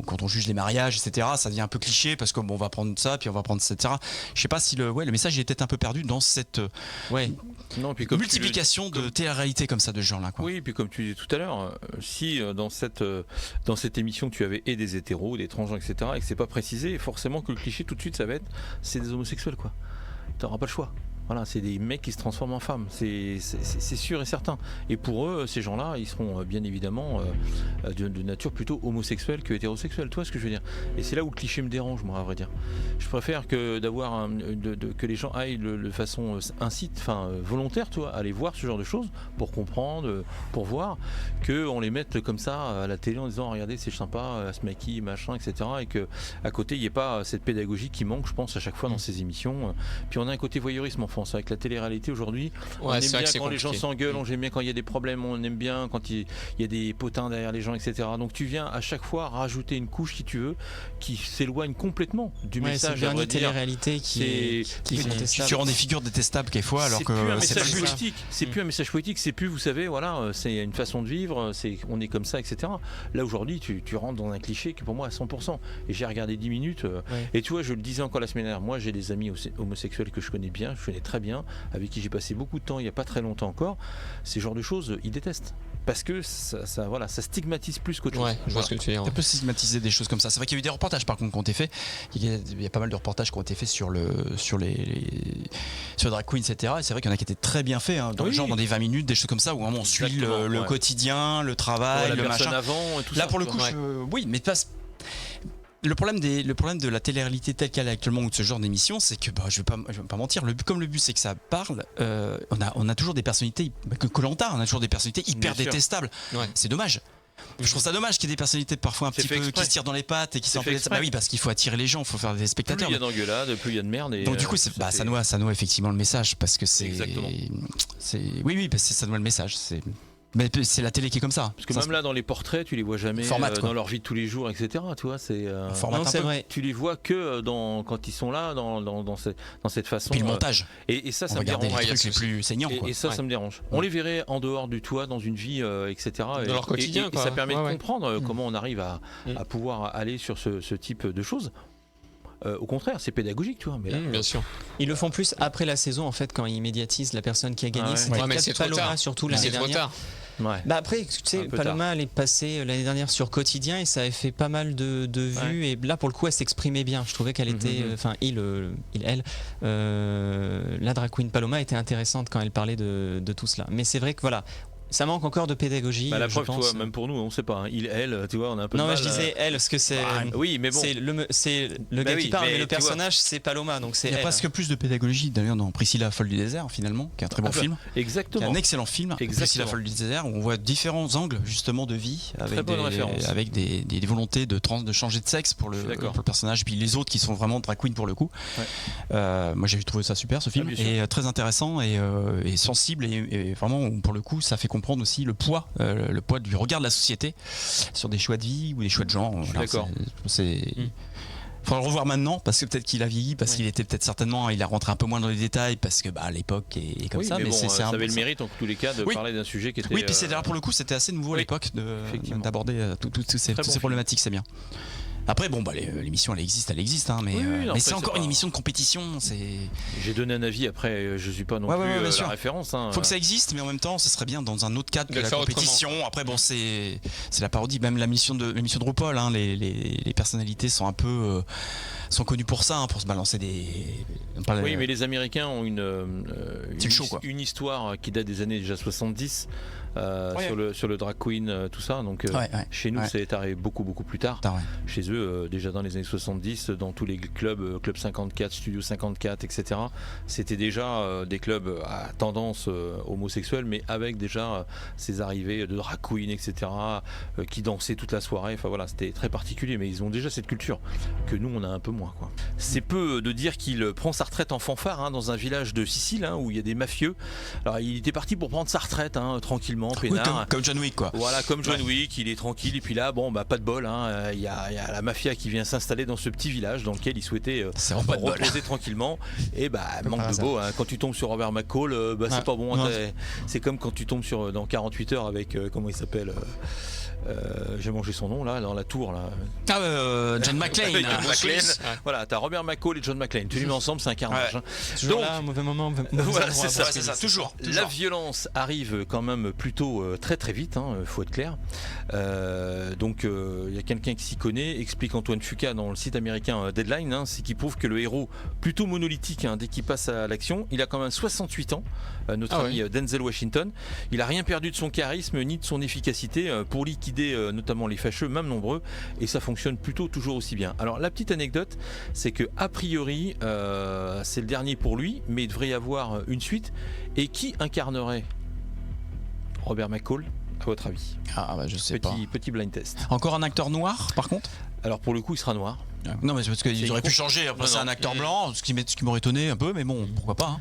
quand on juge les mariages, etc. Ça devient un peu cliché parce que on va prendre ça, puis on va prendre ça, etc. Je sais pas si le message il est peut-être un peu perdu dans cette multiplication de télé-réalité comme ça de ce genre-là. Oui, et puis comme tu disais tout à l'heure, si dans cette émission tu avais des hétéros, des transgenres, etc., et que c'est pas précisé, forcément que le cliché tout de suite ça va être c'est des homosexuels, quoi. T'auras pas le choix. Voilà, c'est des mecs qui se transforment en femmes, c'est sûr et certain. Et pour eux, ces gens-là, ils seront bien évidemment de nature plutôt homosexuelle que hétérosexuelle. Tu vois ce que je veux dire? Et c'est là où le cliché me dérange, moi, à vrai dire. Je préfère que que les gens aillent de façon volontaire, tu vois, aller voir ce genre de choses pour comprendre, pour voir, qu'on les mette comme ça à la télé en disant regardez, c'est sympa, elle se maquille, machin, etc. Et que à côté il n'y ait pas cette pédagogie qui manque, je pense, à chaque fois dans ces émissions. Puis on a un côté voyeurisme en France avec la télé-réalité aujourd'hui. On aime bien quand les gens s'engueulent, on aime bien quand il y a des problèmes, on aime bien quand il y a des potins derrière les gens, etc. Donc tu viens à chaque fois rajouter une couche, si tu veux, qui s'éloigne complètement du message. C'est une télé-réalité qui tu rends des figures détestables quelquefois, alors que c'est pas politique. C'est plus un message politique, c'est plus, vous savez, voilà, c'est une façon de vivre, on est comme ça, etc. Là aujourd'hui, tu rentres dans un cliché qui pour moi à 100%. Et j'ai regardé 10 minutes. Et tu vois, je le disais encore la semaine dernière, moi j'ai des amis homosexuels que je connais bien, je connais très bien, avec qui j'ai passé beaucoup de temps il n'y a pas très longtemps encore. Ces genres de choses, ils détestent. Parce que ça stigmatise plus qu'autre chose. Ouais, je vois ce que tu veux dire. Ça peut stigmatiser des choses comme ça. C'est vrai qu'il y a eu des reportages par contre qui ont été faits. Il y a pas mal de reportages qui ont été faits sur Drag Queen, etc. Et c'est vrai qu'il y en a qui étaient très bien faits, dans le genre dans des 20 minutes, des choses comme ça où vraiment on suit le quotidien, le travail, le machin. Avant, et tout là ça, pour le coup, oui, mais le problème de la télé-réalité telle qu'elle est actuellement ou de ce genre d'émission, c'est que je vais pas mentir, comme le but c'est que ça parle, on a toujours des personnalités, que Koh-Lanta, on a toujours des personnalités hyper détestables. C'est dommage. Je trouve ça dommage qu'il y ait des personnalités parfois un petit peu qui se tirent dans les pattes et qui sont bah oui, parce qu'il faut attirer les gens, il faut faire des spectateurs. Plus il y a d'engueulades, plus il y a de merde. Et donc du coup, ça noie effectivement le message, parce que ça noie le message. Mais c'est la télé qui est comme ça. Parce que même là, dans les portraits, tu les vois jamais dans leur vie de tous les jours, etc. Tu vois, c'est vrai. Tu les vois que quand ils sont là, dans cette façon. Puis le montage. Et ça, ça me dérange. dérange. Les trucs les plus saignants. Et ça, ça me dérange. On les verrait en dehors du toit, dans une vie, etc. Dans leur quotidien. Et ça permet de comprendre comment on arrive à pouvoir aller sur ce type de choses. Au contraire, c'est pédagogique, tu vois. Mais là, bien sûr. Ils le font plus après la saison, en fait, quand ils médiatisent la personne qui a gagné. C'est Paloma, surtout l'année dernière. Après, tu sais, Paloma, elle est passée l'année dernière sur Quotidien et ça avait fait pas mal de vues. Et là, pour le coup, elle s'exprimait bien. Je trouvais qu'elle était, la drag queen Paloma était intéressante quand elle parlait de tout cela. Mais c'est vrai que voilà. Ça manque encore de pédagogie. La preuve, toi, même pour nous, on sait pas. Elle, tu vois, on a un peu de mal. Non, mais je disais elle, parce que c'est. Oui, mais bon. C'est le gars qui parle, mais le personnage, c'est Paloma. Donc il y a presque plus de pédagogie d'ailleurs dans Priscilla folle du désert, finalement, qui est un très bon film. Exactement. Qui est un excellent film. Priscilla folle du désert, où on voit différents angles, justement, de vie, avec des volontés de changer de sexe pour le personnage, puis les autres qui sont vraiment drag queen pour le coup. Moi, j'ai trouvé ça super, ce film, et très intéressant et sensible, et vraiment, pour le coup, ça fait comprendre aussi le poids du regard de la société sur des choix de vie ou des choix de genre. D'accord. Faudra le revoir maintenant, parce que peut-être qu'il a vieilli, parce qu'il était peut-être certainement, il a rentré un peu moins dans les détails, parce que à l'époque est comme ça. Mais ça avait le mérite en tous les cas de parler d'un sujet qui était. Oui, puis pour le coup, c'était assez nouveau à l'époque d'aborder toutes ces problématiques, c'est bien. Après, l'émission elle existe, mais c'est encore une émission de compétition. J'ai donné un avis, après je suis pas non plus la référence. Faut que ça existe, mais en même temps, ce serait bien dans un autre cadre que la compétition. Après, c'est la parodie, même l'émission de RuPaul. Les personnalités sont un peu sont connus pour ça, pour se balancer des. Oui, mais les Américains ont une histoire qui date des années déjà 70. Sur le drag queen, tout ça. Donc chez nous, c'est arrivé beaucoup plus tard. Chez eux, déjà dans les années 70, dans tous les clubs, Club 54, Studio 54, etc. C'était déjà des clubs à tendance homosexuelle, mais avec déjà ces arrivées de drag queen, etc. Qui dansaient toute la soirée. Enfin voilà, c'était très particulier, mais ils ont déjà cette culture que nous, on a un peu moins. C'est peu de dire qu'il prend sa retraite en fanfare dans un village de Sicile où il y a des mafieux. Alors il était parti pour prendre sa retraite tranquillement. Comme John Wick, quoi. Voilà, comme John Wick, il est tranquille, et puis là, pas de bol, il y a la mafia qui vient s'installer dans ce petit village dans lequel il souhaitait reposer tranquillement, et manque de beau, quand tu tombes sur Robert McCall, c'est pas bon, c'est comme quand tu tombes dans 48 heures avec, comment il s'appelle, j'ai mangé son nom là dans la tour là. John McClane. Voilà, t'as Robert McCall et John McClane. Tu les mets ensemble, c'est un carnage. Toujours là, mauvais moment. Voilà, c'est ça. Toujours. La violence arrive quand même plutôt très très vite, faut être clair. Donc il y a quelqu'un qui s'y connaît, explique Antoine Fuqua dans le site américain Deadline, c'est qui prouve que le héros, plutôt monolithique dès qu'il passe à l'action, il a quand même 68 ans, notre ami Denzel Washington. Il a rien perdu de son charisme ni de son efficacité pour liquider notamment les fâcheux, même nombreux, et ça fonctionne plutôt toujours aussi bien. Alors la petite anecdote, c'est que a priori c'est le dernier pour lui, mais il devrait y avoir une suite. Et qui incarnerait Robert McCall à votre avis? Je sais pas. Petit blind test. Encore un acteur noir par contre? Alors pour le coup il sera noir. Non mais c'est parce qu'ils auraient pu changer, après c'est un acteur blanc, ce qui m'aurait étonné un peu, mais bon, pourquoi pas.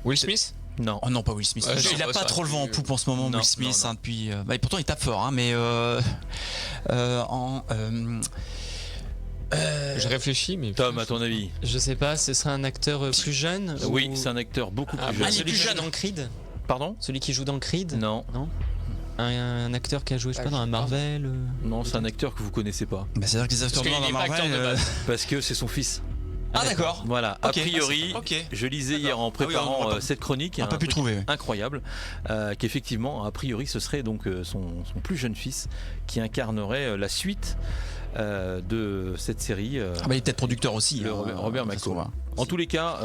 Will Smith? Non. Oh non, pas Will Smith. Il a pas trop le vent en poupe en ce moment, Will Smith, depuis. Et pourtant il tape fort, mais je réfléchis, mais. Tom, à ton avis? Je sais pas, ce serait un acteur plus jeune? Oui, c'est un acteur beaucoup plus jeune. Celui qui joue dans Creed? Pardon? Celui qui joue dans Creed? Non. Un acteur qui a joué, je sais pas, dans un Marvel? Non, c'est un acteur que vous connaissez pas. C'est-à-dire que les acteurs dans Marvel. Parce que c'est son fils. Ah d'accord. Voilà, a priori, je lisais hier en préparant cette chronique, on n'a pas pu trouver. Incroyable, qu'effectivement, a priori, ce serait donc son plus jeune fils qui incarnerait la suite de cette série. Il est peut-être producteur aussi. Robert McCall. En tous les cas,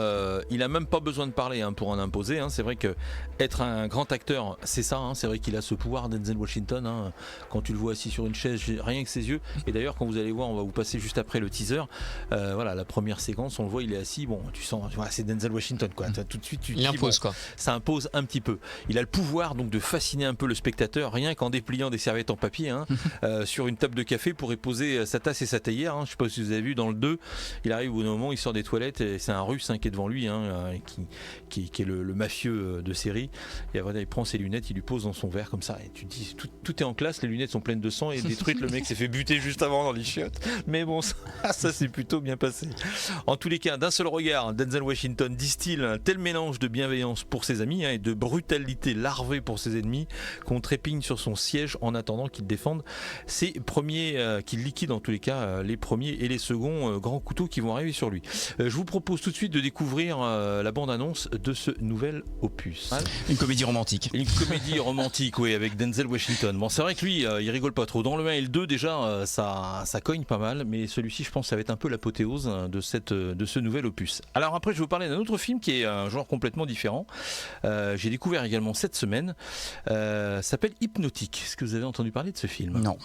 il a même pas besoin de parler pour en imposer. C'est vrai que être un grand acteur, c'est ça. C'est vrai qu'il a ce pouvoir, Denzel Washington. Quand tu le vois assis sur une chaise, rien que ses yeux. Et d'ailleurs, quand vous allez voir, on va vous passer juste après le teaser. Voilà, la première séquence, on le voit, il est assis. Bon, tu sens, c'est Denzel Washington, quoi. Tout de suite, il impose, quoi. Ça impose un petit peu. Il a le pouvoir donc de fasciner un peu le spectateur, rien qu'en dépliant des serviettes en papier sur une table de café pour y poser sa tasse et sa théière. Je sais pas si vous avez vu dans le 2, il arrive au moment, il sort des toilettes et c'est un Russe qui est devant lui, qui est le mafieux de série. Et après, il prend ses lunettes, il lui pose dans son verre comme ça. Et tu te dis, tout est en classe, les lunettes sont pleines de sang et détruites. Le mec s'est fait buter juste avant dans les chiottes. Mais bon, ça s'est plutôt bien passé. En tous les cas, d'un seul regard, Denzel Washington distille un tel mélange de bienveillance pour ses amis et de brutalité larvée pour ses ennemis qu'on trépigne sur son siège en attendant qu'il défende ses premiers, qu'il liquide en tous les cas les premiers et les seconds grands couteaux qui vont arriver sur lui. Je vous propose tout de suite de découvrir la bande-annonce de ce nouvel opus. Une comédie romantique. Une comédie romantique, oui, avec Denzel Washington. Bon, c'est vrai que lui, il rigole pas trop. Dans le 1 et le 2, déjà, ça cogne pas mal, mais celui-ci, je pense, ça va être un peu l'apothéose de ce nouvel opus. Alors après, je vais vous parler d'un autre film qui est un genre complètement différent. J'ai découvert également cette semaine. S'appelle Hypnotique. Est-ce que vous avez entendu parler de ce film? Non.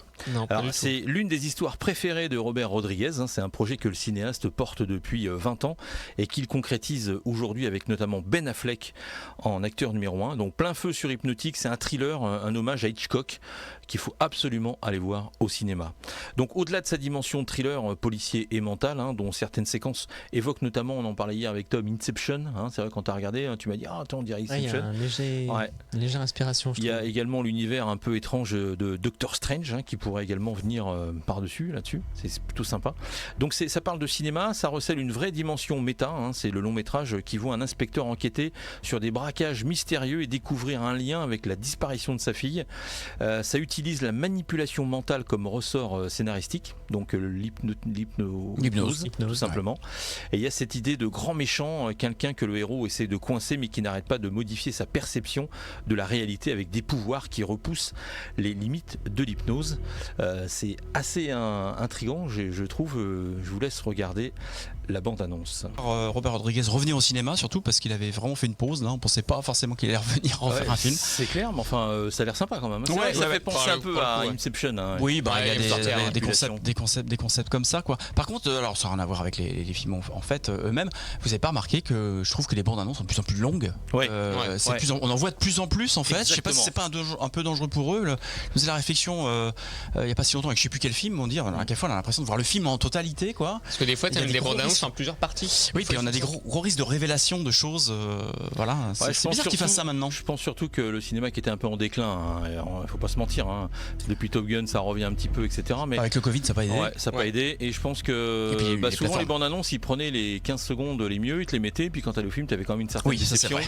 Alors, c'est l'une des histoires préférées de Robert Rodriguez. C'est un projet que le cinéaste porte depuis 20 ans et qu'il concrétise aujourd'hui avec notamment Ben Affleck en acteur numéro 1. Donc plein feu sur Hypnotique, c'est un thriller, un hommage à Hitchcock qu'il faut absolument aller voir au cinéma. Donc au-delà de sa dimension thriller policier et mental, dont certaines séquences évoquent notamment, on en parlait hier avec Tom, Inception. C'est vrai quand tu as regardé, tu m'as dit attends, on dirait Inception. Il y a une légère inspiration. Il y a également l'univers un peu étrange de Doctor Strange qui pourrait également venir par-dessus là-dessus. C'est plutôt sympa. Donc ça parle de cinéma, ça recèle une vraie dimension méta. C'est le long métrage qui voit un inspecteur enquêter sur des braquages mystérieux et découvrir un lien avec la disparition de sa fille. Ça utilise la manipulation mentale comme ressort scénaristique, donc l'hypnose tout simplement. Ouais. Et il y a cette idée de grand méchant, quelqu'un que le héros essaie de coincer mais qui n'arrête pas de modifier sa perception de la réalité avec des pouvoirs qui repoussent les limites de l'hypnose. C'est assez intriguant, je trouve. Je vous laisse regarder la bande-annonce. Robert Rodriguez revenir au cinéma, surtout parce qu'il avait vraiment fait une pause. Là, on pensait pas forcément qu'il allait revenir en faire un film. C'est clair, mais enfin, ça a l'air sympa quand même. Ouais, ça fait penser un peu à Inception. Oui, il y a des concepts comme ça, quoi. Par contre, alors ça n'a rien à voir avec les films en fait eux-mêmes. Vous avez pas remarqué que je trouve que les bandes-annonces sont de plus en plus longues. On en voit de plus en plus en fait. Exactement. Je sais pas si c'est pas un peu dangereux pour eux. Je faisais la réflexion il y a pas si longtemps avec je sais plus quel film. On dit à quelle fois on a l'impression de voir le film en totalité, quoi. Parce que des fois, tu as des bandes-annonces en plusieurs parties. Oui, puis on a des gros risques de révélation de choses. Voilà, c'est bizarre qu'ils fassent ça maintenant. Je pense surtout que le cinéma qui était un peu en déclin, faut pas se mentir, hein. Depuis Top Gun, ça revient un petit peu, etc. Mais avec le Covid, ça n'a pas aidé. Ouais, ça n'a pas aidé. Et je pense que souvent les bandes annonces, ils prenaient les 15 secondes les mieux, ils te les mettaient. Puis quand t'allais au film, t'avais quand même une certaine déception.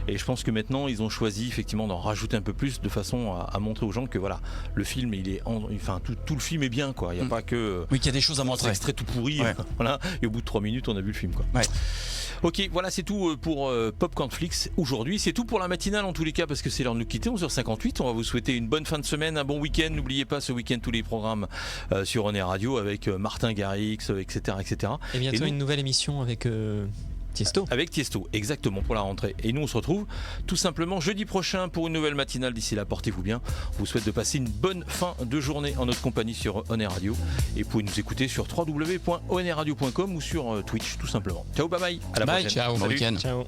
Et je pense que maintenant, ils ont choisi effectivement d'en rajouter un peu plus de façon à montrer aux gens que voilà, le film, il est, enfin tout le film est bien, quoi. Il n'y a pas que. Oui, qu'il y a des choses à montrer. Extrait tout pourri. Ouais. Voilà. Et au bout de 3 minutes, on a vu le film, quoi. Ouais. Ok, voilà, c'est tout pour Popcorn Flix aujourd'hui. C'est tout pour la matinale en tous les cas, parce que c'est l'heure de nous quitter. 11h58. On va vous souhaiter une bonne fin de semaine, un bon week-end. N'oubliez pas ce week-end tous les programmes sur On Air Radio avec Martin Garrix, etc., etc. Et bientôt une nouvelle émission avec Tiesto. Avec Tiesto, exactement, pour la rentrée. Et nous, on se retrouve tout simplement jeudi prochain pour une nouvelle matinale. D'ici là, portez-vous bien. On vous souhaite de passer une bonne fin de journée en notre compagnie sur On Air Radio. Et vous pouvez nous écouter sur www.onradio.com ou sur Twitch, tout simplement. Ciao, bye bye. À la prochaine. Ciao. Bon week-end. Ciao.